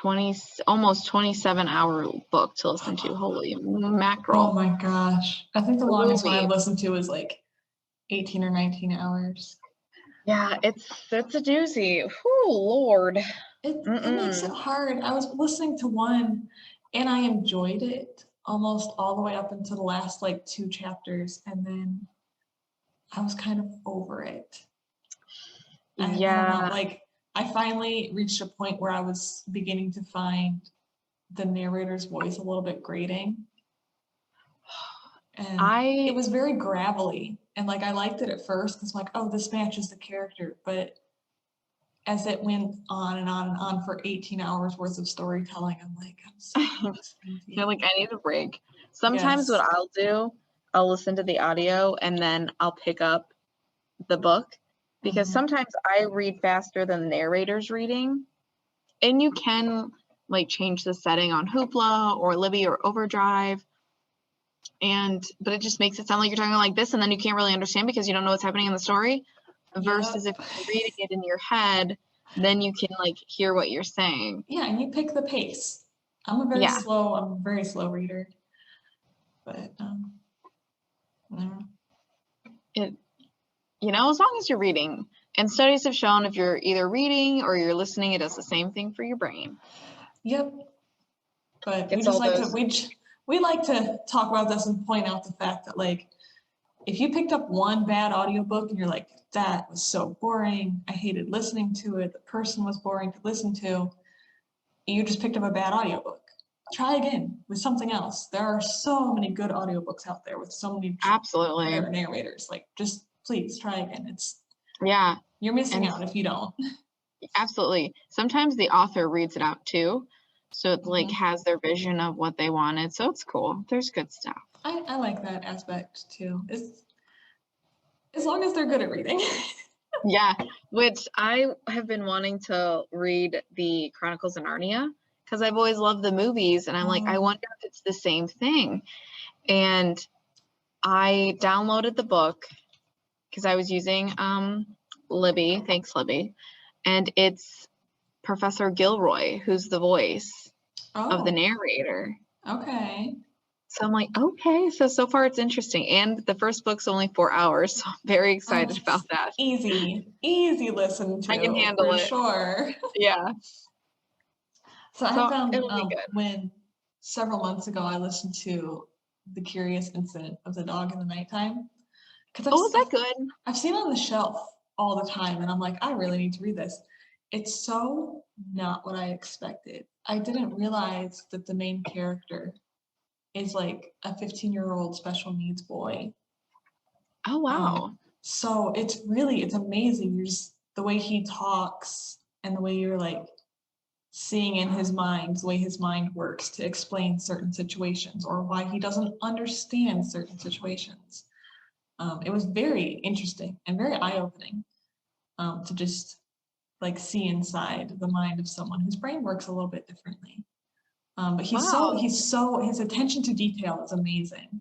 almost 27-hour book to listen to. Holy mackerel. Oh my gosh. I think the The longest one movie. I've listened to is like 18 or 19 hours. Yeah, it's a doozy. Whew, Lord. It makes it hard. I was listening to one and I enjoyed it almost all the way up until the last like 2 chapters, and then I was kind of over it. I don't know. Yeah. Like I finally reached a point where I was beginning to find the narrator's voice a little bit grating. And it was very gravelly. And like I liked it at first because like, oh, this matches the character. But as it went on and on and on for 18 hours worth of storytelling, I'm like, I'm so listening to you. You're like, I need a break. Sometimes what I'll do, I'll listen to the audio and then I'll pick up the book, because sometimes I read faster than the narrator's reading. And you can like change the setting on Hoopla or Libby or Overdrive. But it just makes it sound like you're talking like this, and then you can't really understand because you don't know what's happening in the story. Versus if you're reading it in your head, then you can like hear what you're saying. Yeah, and you pick the pace. I'm a very slow reader. But as long as you're reading. And studies have shown if you're either reading or you're listening, it does the same thing for your brain. Yep. But we like to talk about this and point out the fact that like if you picked up one bad audiobook and you're like, that was so boring, I hated listening to it, the person was boring to listen to, you just picked up a bad audiobook. Try again with something else. There are so many good audiobooks out there with so many better narrators. Like, just please try again. You're missing out if you don't. Absolutely. Sometimes the author reads it out too, so it like has their vision of what they wanted. So it's cool. There's good stuff. I like that aspect too. As long as they're good at reading. Yeah, which I have been wanting to read the Chronicles of Narnia because I've always loved the movies, and I'm like, I wonder if it's the same thing. And I downloaded the book because I was using Libby, thanks Libby, and it's Professor Gilroy who's the voice of the narrator. Okay. So I'm like, okay, so far it's interesting. And the first book's only 4 hours, so I'm very excited about that. Easy listen to. I can handle it. Sure. Yeah. So I found when several months ago I listened to The Curious Incident of the Dog in the Nighttime. Is that good? I've seen it on the shelf all the time and I'm like, I really need to read this. It's so not what I expected. I didn't realize that the main character is like a 15-year-old special needs boy. Oh, wow. So it's amazing. The way he talks and the way you're like, seeing in his mind the way his mind works to explain certain situations or why he doesn't understand certain situations. It was very interesting and very eye-opening to just like see inside the mind of someone whose brain works a little bit differently. But his attention to detail is amazing.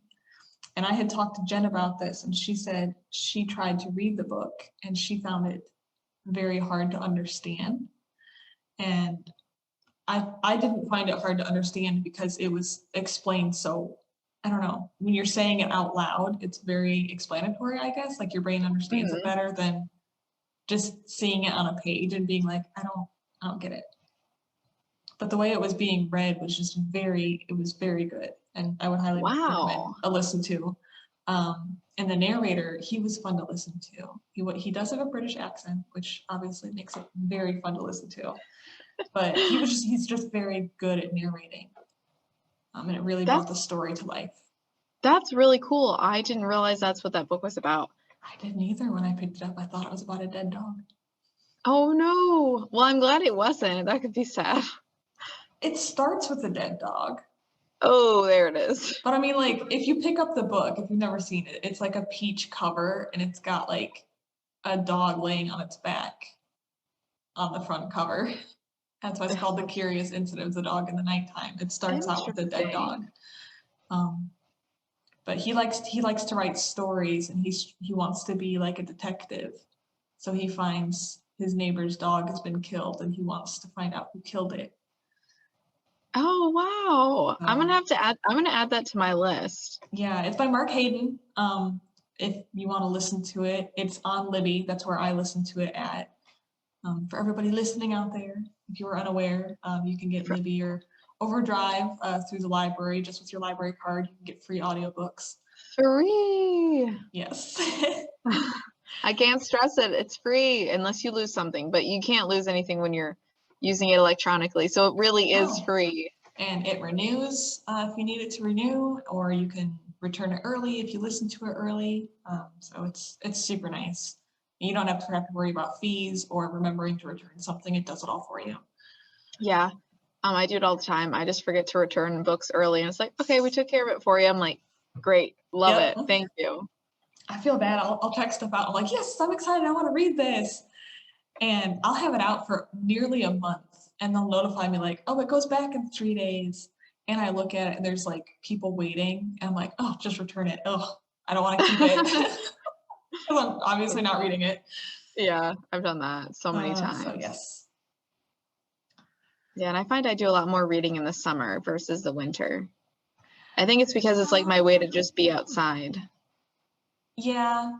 And I had talked to Jen about this, and she said she tried to read the book and she found it very hard to understand. And I didn't find it hard to understand because it was explained so, I don't know, when you're saying it out loud, it's very explanatory, I guess. Like your brain understands it better than just seeing it on a page and being like, I don't get it. But the way it was being read was just it was very good. And I would highly recommend a listen to. And the narrator, he was fun to listen to. He does have a British accent, which obviously makes it very fun to listen to. But he's just very good at narrating. And it really brought the story to life. That's really cool. I didn't realize that's what that book was about. I didn't either when I picked it up. I thought it was about a dead dog. Oh no. Well, I'm glad it wasn't. That could be sad. It starts with a dead dog. Oh, there it is. But I mean, like, if you pick up the book, if you've never seen it, it's like a peach cover and it's got like a dog laying on its back on the front cover. That's why it's called The Curious Incident of the Dog in the Nighttime. It starts out with a dead dog. But he likes to write stories, and he wants to be like a detective. So he finds his neighbor's dog has been killed, and he wants to find out who killed it. Oh wow! I'm gonna add that to my list. Yeah, it's by Mark Hayden. If you want to listen to it, it's on Libby. That's where I listen to it at. For everybody listening out there, if you were unaware, you can get Libby or Overdrive through the library. Just with your library card, you can get free audiobooks. Free. Yes. I can't stress it. It's free unless you lose something, but you can't lose anything when you're using it electronically. So it really is free. And it renews if you need it to renew, or you can return it early if you listen to it early. So it's super nice. You don't have to worry about fees or remembering to return something. It does it all for you. Yeah. I do it all the time. I just forget to return books early, and it's like, okay, we took care of it for you. I'm like, great, love it, thank you. I feel bad. I'll check stuff out. I'm like, yes, I'm excited. I want to read this. And I'll have it out for nearly a month, and they'll notify me like, oh, it goes back in 3 days. And I look at it, and there's like people waiting. And I'm like, oh, just return it. Oh, I don't want to keep it. Because I'm obviously not reading it. Yeah, I've done that so many times. So yes. Yeah, and I find I do a lot more reading in the summer versus the winter. I think it's because it's like my way to just be outside. Yeah,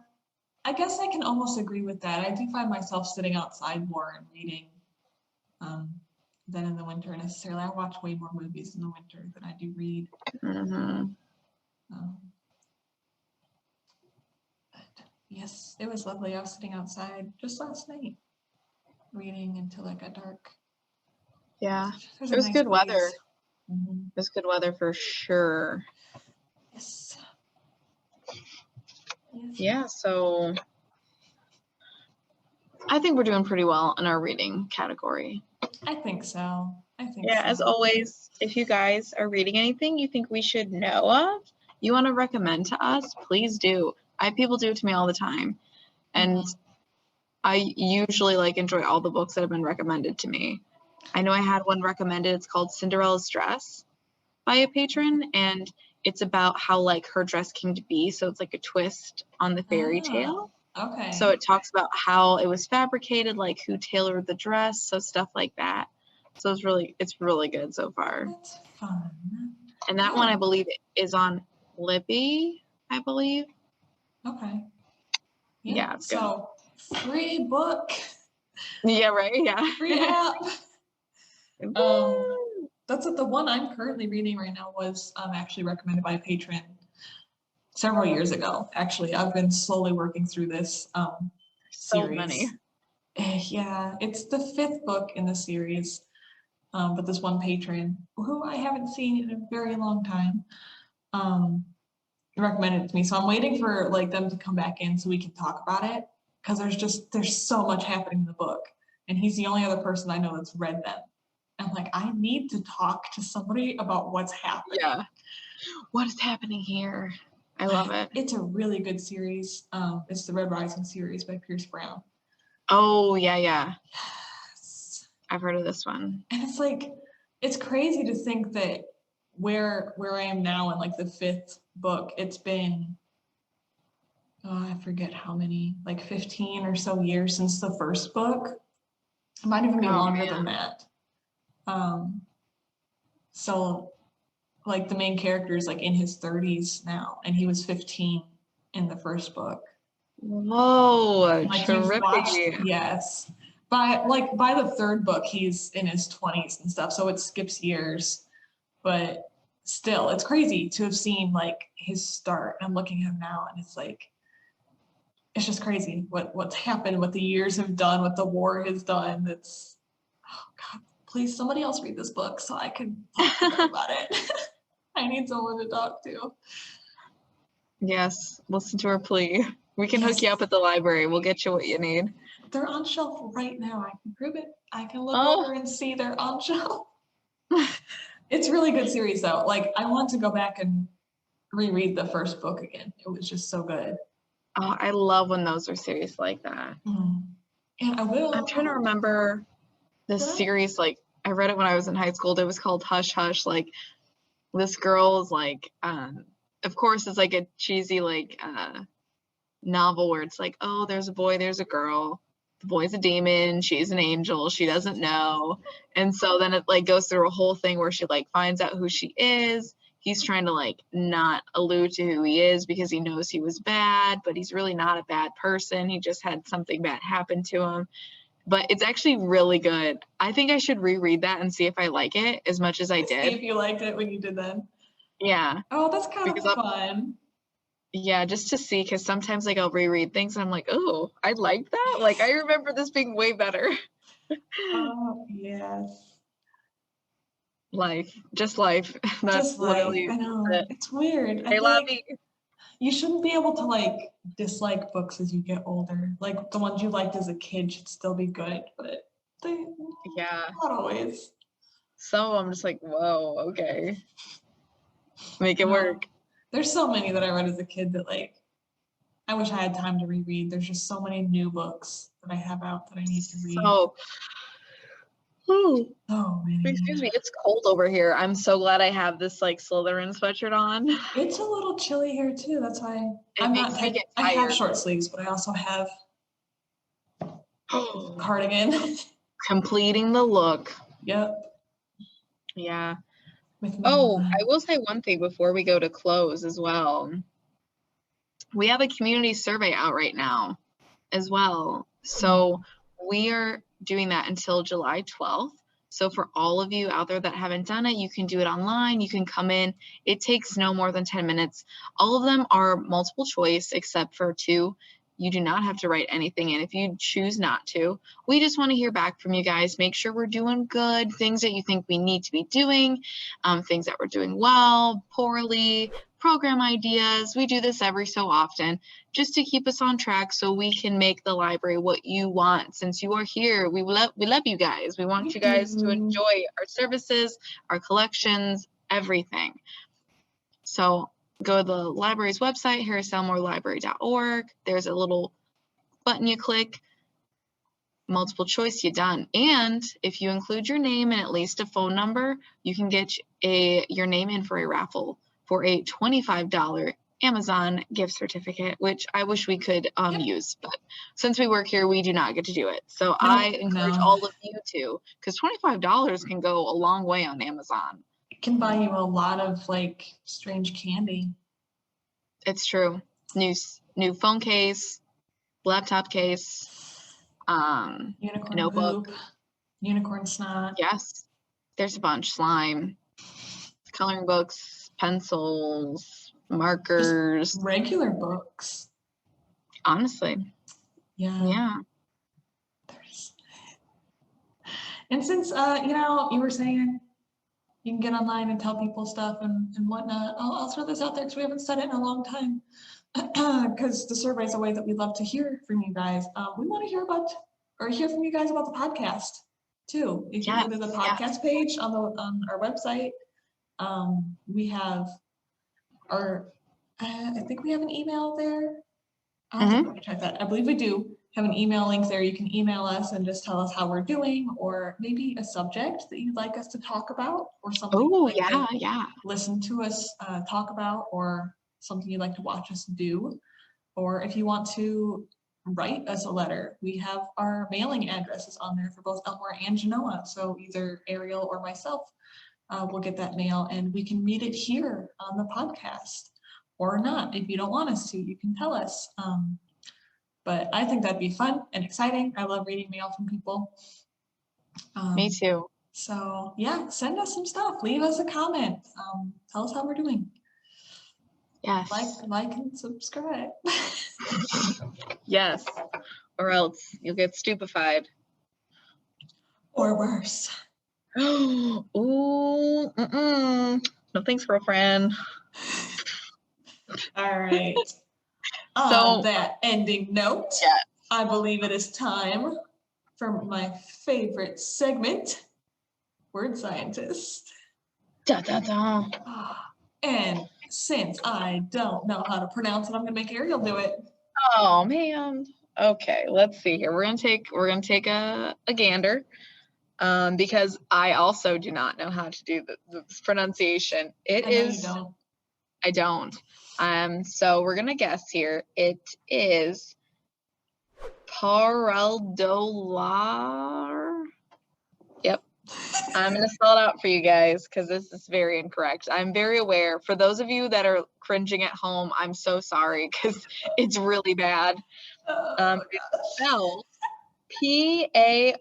I guess I can almost agree with that. I do find myself sitting outside more and reading than in the winter necessarily. I watch way more movies in the winter than I do read. But yes, it was lovely. I was sitting outside just last night reading until it got dark. Yeah, it was good weather. It was good weather for sure. Yes. Yeah, so I think we're doing pretty well in our reading category. I think so. As always, if you guys are reading anything you think we should know of, you want to recommend to us, please do. People do it to me all the time. And I usually enjoy all the books that have been recommended to me. I know I had one recommended. It's called Cinderella's Dress by a patron, and it's about how her dress came to be. So it's like a twist on the fairy tale. Okay. So it talks about how it was fabricated, who tailored the dress, so stuff like that. So it's really good so far. That's fun. And that one I believe is on Libby, I believe. Okay. Yeah, it's good. So free book. Yeah, right. Yeah. Free app. That's what the one I'm currently reading right now was actually recommended by a patron several years ago. Actually, I've been slowly working through this series. So many. Yeah, it's the 5th book in the series, but this one patron, who I haven't seen in a very long time, recommended it to me. So I'm waiting for them to come back in so we can talk about it, because there's so much happening in the book, and he's the only other person I know that's read them. I'm like, I need to talk to somebody about what's happening. Yeah. What is happening here? I love it. It's a really good series. It's the Red Rising series by Pierce Brown. Oh, yeah. Yes. I've heard of this one. And it's like, it's crazy to think that where I am now in like the 5th book, it's been, I forget how many, like 15 or so years since the first book. It might even be longer than that. So like the main character is like in his 30s now, and he was 15 in the first book. Whoa, Like terrific. you've watched, yes. By the 3rd book, he's in his 20s and stuff, so it skips years. But still, it's crazy to have seen like his start. I'm looking at him now, and it's like, it's just crazy what's happened, what the years have done, what the war has done. It's, oh God, please somebody else read this book so I can talk about it. I need someone to talk to. Yes, listen to her plea. We can hook you up at the library. We'll get you what you need. They're on shelf right now. I can prove it. I can look Oh. over and see they're on shelf. It's a really good series though. Like I want to go back and reread the first book again. It was just so good. Oh, I love when those are series like that. And I will. I'm trying to remember this series. Like I read it when I was in high school. It was called Hush Hush. Like this girl's like, of course, it's like a cheesy like novel where it's like, oh, there's a boy, there's a girl. The boy's a demon, she's an angel, she doesn't know. And so then it like goes through a whole thing where she like finds out who she is. He's trying to like not allude to who he is because he knows he was bad, but he's really not a bad person. He just had something bad happen to him. But it's actually really good. I think I should reread that and see if I like it as much as I did. See if you liked it when you did that. Yeah. Oh, that's kind of fun. Yeah, just to see, because sometimes like I'll reread things and I'm like, oh, I like that. Like I remember this being way better. Oh yes. Life, just life. That's just life. literally I know. It's weird. I Hey, feel love like you shouldn't be able to like dislike books as you get older. Like the ones you liked as a kid should still be good, but they not always. So I'm just like, whoa, okay. Make it work. There's so many that I read as a kid that like I wish I had time to reread. There's just so many new books that I have out that I need to read. Oh, excuse me, it's cold over here. I'm so glad I have this like Slytherin sweatshirt on. It's a little chilly here too. That's why I have short sleeves, but I also have cardigan. Completing the look. Yep. Yeah. Oh, I will say one thing before we go to close as well. We have a community survey out right now as well. So we are doing that until July 12th. So for all of you out there that haven't done it, you can do it online. You can come in. It takes no more than 10 minutes. All of them are multiple choice except for 2. You do not have to write anything in if you choose not to. We just want to hear back from you guys. Make sure we're doing good, things that you think we need to be doing, things that we're doing well, poorly, program ideas. We do this every so often just to keep us on track so we can make the library what you want. Since you are here, we love you guys. We want you guys to enjoy our services, our collections, everything. So go to the library's website, harris-elmore-library.org. There's a little button you click, multiple choice, you're done. And if you include your name and at least a phone number, you can get your name in for a raffle for a $25 Amazon gift certificate, which I wish we could use. But since we work here, we do not get to do it. So I encourage all of you to, because $25 can go a long way on Amazon. Can buy you a lot of like strange candy. It's true. New phone case, laptop case, unicorn notebook, poop, unicorn snot. Yes, there's a bunch. Slime, coloring books, pencils, markers, just regular books. Honestly, yeah. And since you were saying you can get online and tell people stuff and whatnot, I'll throw this out there because we haven't said it in a long time. Because the survey is a way that we love to hear from you guys. We want to hear from you guys about the podcast. too. If you go to the podcast page on our website, we have I think we have an email there. I'll have to double check that. I believe we do have an email link there. You can email us and just tell us how we're doing, or maybe a subject that you'd like us to talk about, or something you'd like to listen to us talk about, or something you'd like to watch us do. Or if you want to write us a letter, we have our mailing addresses on there for both Elmore and Genoa. So either Ariel or myself will get that mail, and we can read it here on the podcast, or not. If you don't want us to, you can tell us. But I think that'd be fun and exciting. I love reading mail from people. Me too. So yeah, send us some stuff. Leave us a comment. Tell us how we're doing. Yes. Like and subscribe. Yes. Or else you'll get stupefied. Or worse. Ooh, no thanks, girlfriend. All right. So, on that ending note, I believe it is time for my favorite segment, Word Scientist. Da, da, da. And since I don't know how to pronounce it, I'm gonna make Ariel do it. Oh man. Okay, let's see here. We're gonna take a gander. Because I also do not know how to do the pronunciation. I don't. So we're gonna guess here. It is Pareidolia. Yep. I'm gonna spell it out for you guys because this is very incorrect. I'm very aware. For those of you that are cringing at home, I'm so sorry because it's really bad. It's spelled Pareidolia.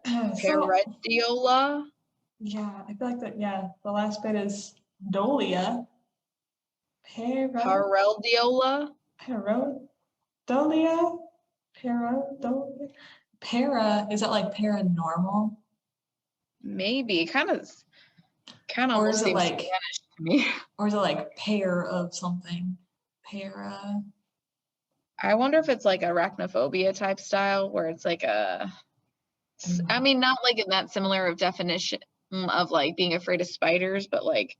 Pareidolia. Yeah, I feel like that. Yeah, the last bit is Dolia. Pareidolia. Pareidolia. Para, is that like paranormal? Maybe kind of Or is almost it seems like Spanish to me. Or is it like pair of something? Para. I wonder if it's like arachnophobia type style where it's like I mean, not like in that similar of definition of like being afraid of spiders, but like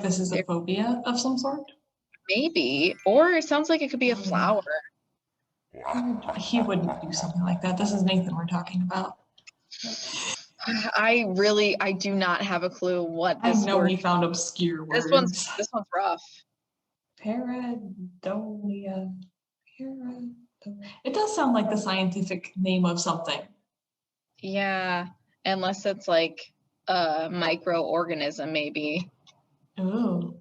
this is a phobia of some sort? Maybe. Or it sounds like it could be a flower. He wouldn't do something like that. This is Nathan we're talking about. I do not have a clue what this I know word. he found obscure words. This one's rough. Pareidolia. It does sound like the scientific name of something. Yeah, unless it's like a microorganism, maybe. Ooh.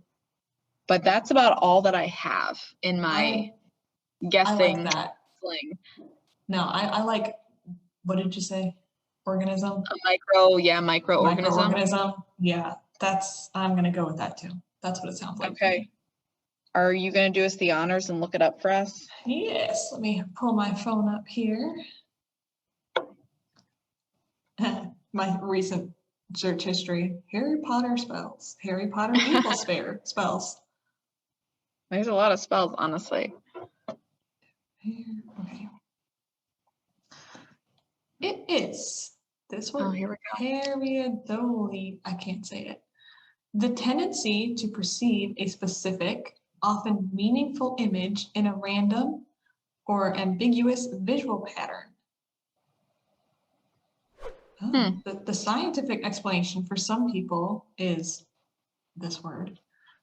But that's about all that I have in my guessing. I like that. Sling. No, I like, what did you say? Organism? Microorganism. Microorganism. Yeah, I'm going to go with that too. That's what it sounds like. Okay. Are you going to do us the honors and look it up for us? Yes, let me pull my phone up here. My recent search history. Harry Potter spells. Harry Potter evil spells. There's a lot of spells, honestly. Okay. It is this word. Oh, here we go. Pareidolia. I can't say it. The tendency to perceive a specific, often meaningful image in a random or ambiguous visual pattern. The scientific explanation for some people is this word,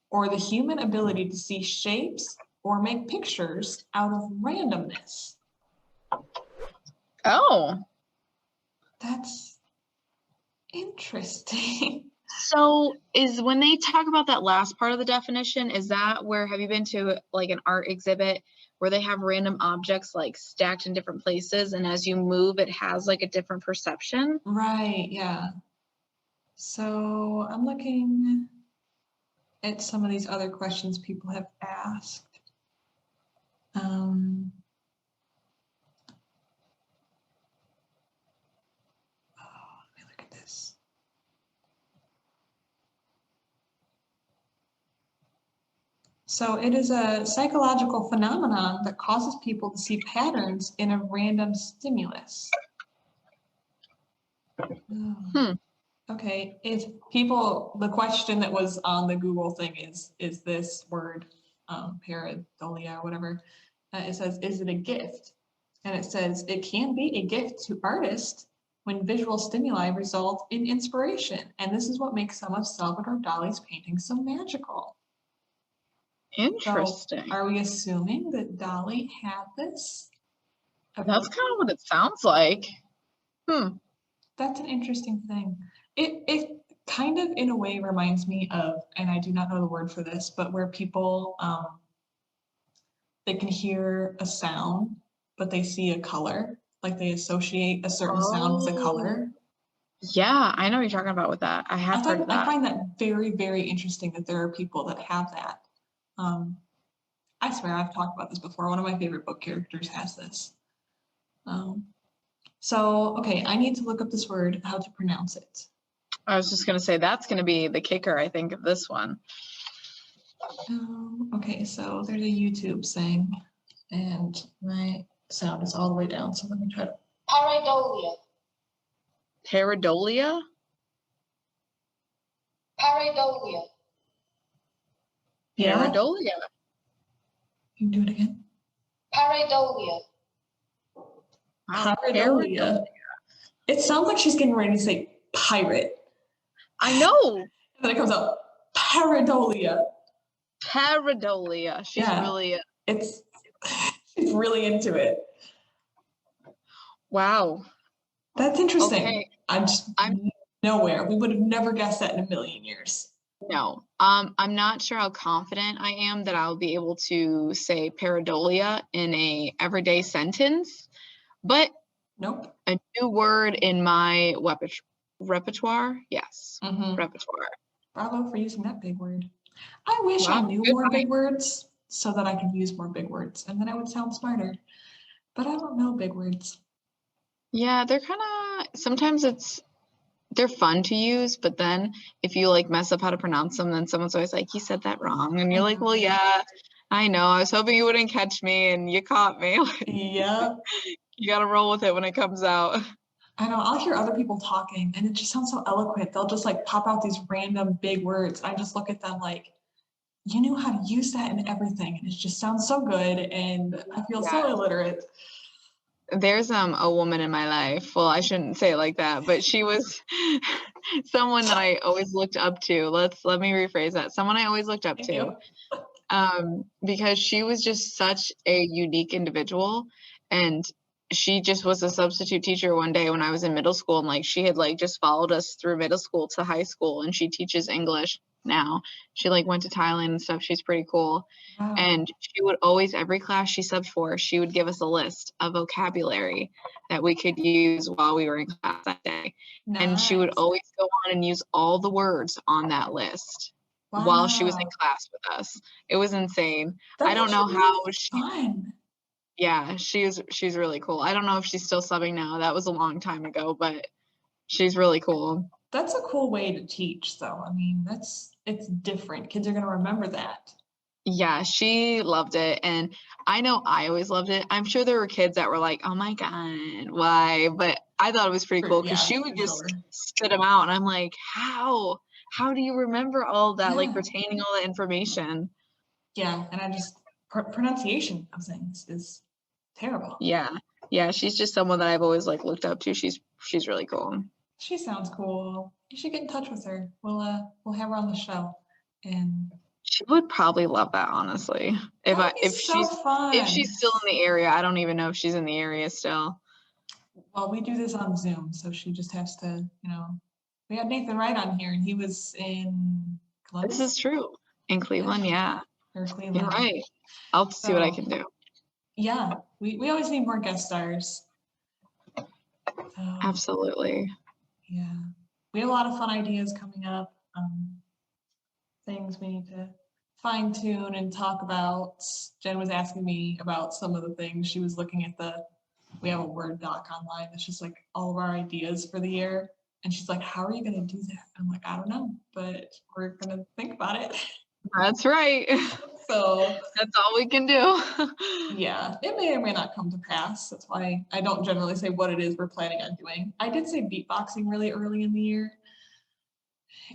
or the human ability to see shapes or make pictures out of randomness. Oh. That's interesting. So when they talk about that last part of the definition, is that where, have you been to like an art exhibit where they have random objects like stacked in different places, and as you move, it has like a different perception? Right, yeah. So I'm looking at some of these other questions people have asked. Let me look at this. So it is a psychological phenomenon that causes people to see patterns in a random stimulus. Hmm. Okay, if people, the question that was on the Google thing is this word, pareidolia or whatever, it says, is it a gift? And it says, it can be a gift to artists when visual stimuli result in inspiration. And this is what makes some of Salvador Dali's paintings so magical. So Interesting. are we assuming that Dali had this? That's kind of what it sounds like. Hmm. That's an interesting thing. It kind of in a way reminds me of, and I do not know the word for this, but where people they can hear a sound, but they see a color, like they associate a certain sound with a color. Yeah, I know what you're talking about with that. I have heard of I that. find that very, very interesting that there are people that have that. I swear I've talked about this before. One of my favorite book characters has this. So, okay, I need to look up this word, how to pronounce it. I was just gonna say that's gonna be the kicker, I think, of this one. Okay, so there's a YouTube thing, and my sound is all the way down, so let me try to. Pareidolia. Pareidolia? Pareidolia. Yeah, Pareidolia. you can do it again. Pareidolia. Wow, Pareidolia. It sounds like she's getting ready to say pirate. I know. And then it comes out Pareidolia. Pareidolia. She's Yeah. really It's she's really into it. wow. That's interesting. Okay. I'm nowhere. We would have never guessed that in a million years. No. I'm not sure how confident I am that I'll be able to say pareidolia in a everyday sentence, but Nope. a new word in my repertoire. Yes. Repertoire. Bravo for using that big word. I wish I Wow, knew good more big find. words so that I could use more big words and then I would sound smarter. But I don't know big words. Yeah, they're kind of sometimes they're fun to use, but then if you like mess up how to pronounce them, then someone's always like, you said that wrong. And you're like, well, yeah, I know. I was hoping you wouldn't catch me and you caught me. Yeah. You got to roll with it when it comes out. I know, I'll hear other people talking and it just sounds so eloquent. They'll just like pop out these random big words. I just look at them like, you knew how to use that in everything. And it just sounds so good. And I feel so Yes. illiterate. There's a woman in my life. Well, I shouldn't say it like that, but she was someone that I always looked up to. Let me rephrase that. Someone I always looked up Thank to. you. Because she was just such a unique individual, and she just was a substitute teacher one day when I was in middle school, and like she had like just followed us through middle school to high school, and she teaches English now. She like went to Thailand and stuff. She's pretty cool. Wow. And she would always, every class she subbed for, she would give us a list of vocabulary that we could use while we were in class that day. And she would Nice. always go on and use all the words on that list while she was in Wow. class with us. It was insane. That's I don't know actually how really she, fun. yeah, she's really cool. I don't know if she's still subbing now. That was a long time ago, but she's really cool. That's a cool way to teach, though. I mean, it's different. Kids are going to remember that. Yeah, she loved it. And I know I always loved it. I'm sure there were kids that were like, oh my God, why? But I thought it was pretty cool because Yeah, she would for just sure. spit them out. And I'm like, how? How do you remember all that? Like Yeah. retaining all that information? Yeah, and I just pronunciation of things is terrible. Yeah. Yeah, she's just someone that I've always like looked up to. She's really cool. She sounds cool. You should get in touch with her. We'll have her on the show. And She would probably love that, honestly. that would be If so fun. she's still in the area, I don't even know if she's in the area still. Well, we do this on Zoom, so she just has to, we had Nathan Wright on here and he was in Columbus. This is true. In Cleveland, yeah. Or Cleveland. You're right. I'll see what I can do. Yeah, we always need more guest stars. Absolutely. Yeah, we have a lot of fun ideas coming up. Things we need to fine tune and talk about. Jen was asking me about some of the things. She was looking at we have a Word doc online that's just like all of our ideas for the year. And she's like, how are you going to do that? I'm like, I don't know, but we're going to think about it. That's right. So That's all we can do. yeah, it may or may not come to pass. That's why I don't generally say what it is we're planning on doing. I did say beatboxing really early in the year,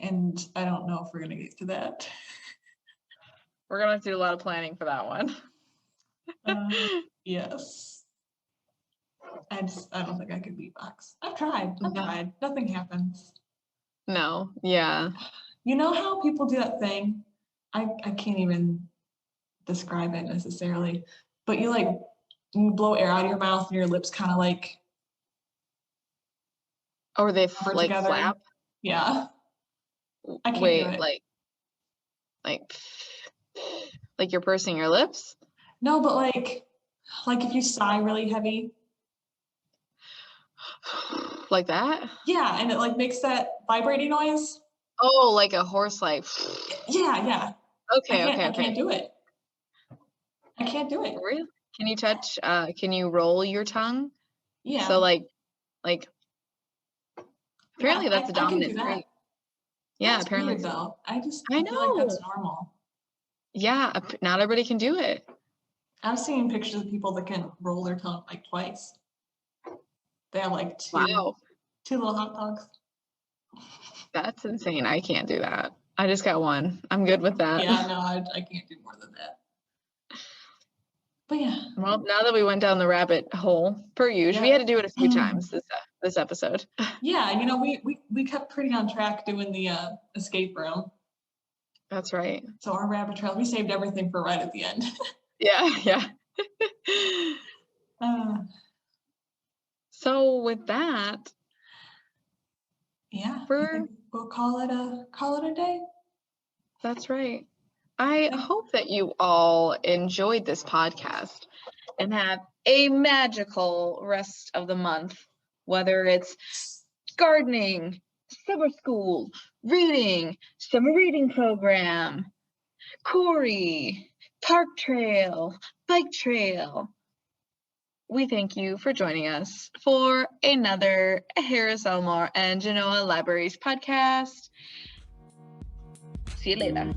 and I don't know if we're gonna get to that. We're gonna have to do a lot of planning for that one. Yes. I don't think I could beatbox. I've tried. No. Nothing happens. No, yeah. You know how people do that thing? I can't even describe it necessarily, but you blow air out of your mouth and your lips kind of like Or they cover like together. flap. Yeah. I can't do Wait, it. like you're pursing your lips? No, but like if you sigh really heavy. Like that? Yeah, and it like makes that vibrating noise. Oh, like a horse, like. Yeah. Okay. I can't do it. I can't do it. Really? Can you touch? Can you roll your tongue? Yeah. So like. Apparently yeah, that's a I can do dominant that. trait. Yeah, That's apparently weird so. though. I I feel like that's know. normal. Yeah, not everybody can do it. I've seen pictures of people that can roll their tongue like twice. They have like Wow, two little hot dogs. that's insane. I can't do that. I just got one. I'm good with that. Yeah, no, I can't do more than that. But yeah. Well, now that we went down the rabbit hole, per usual, we had to do it a few times this episode. Yeah, you know, we kept pretty on track doing the escape room. That's right. So our rabbit trail, we saved everything for right at the end. Yeah. So with that, yeah, I think we'll call it a day. That's right. I hope that you all enjoyed this podcast and have a magical rest of the month, whether it's gardening, summer school, reading, summer reading program, Corey, park trail, bike trail. We thank you for joining us for another Harris-Elmore and Genoa Libraries podcast. See you later.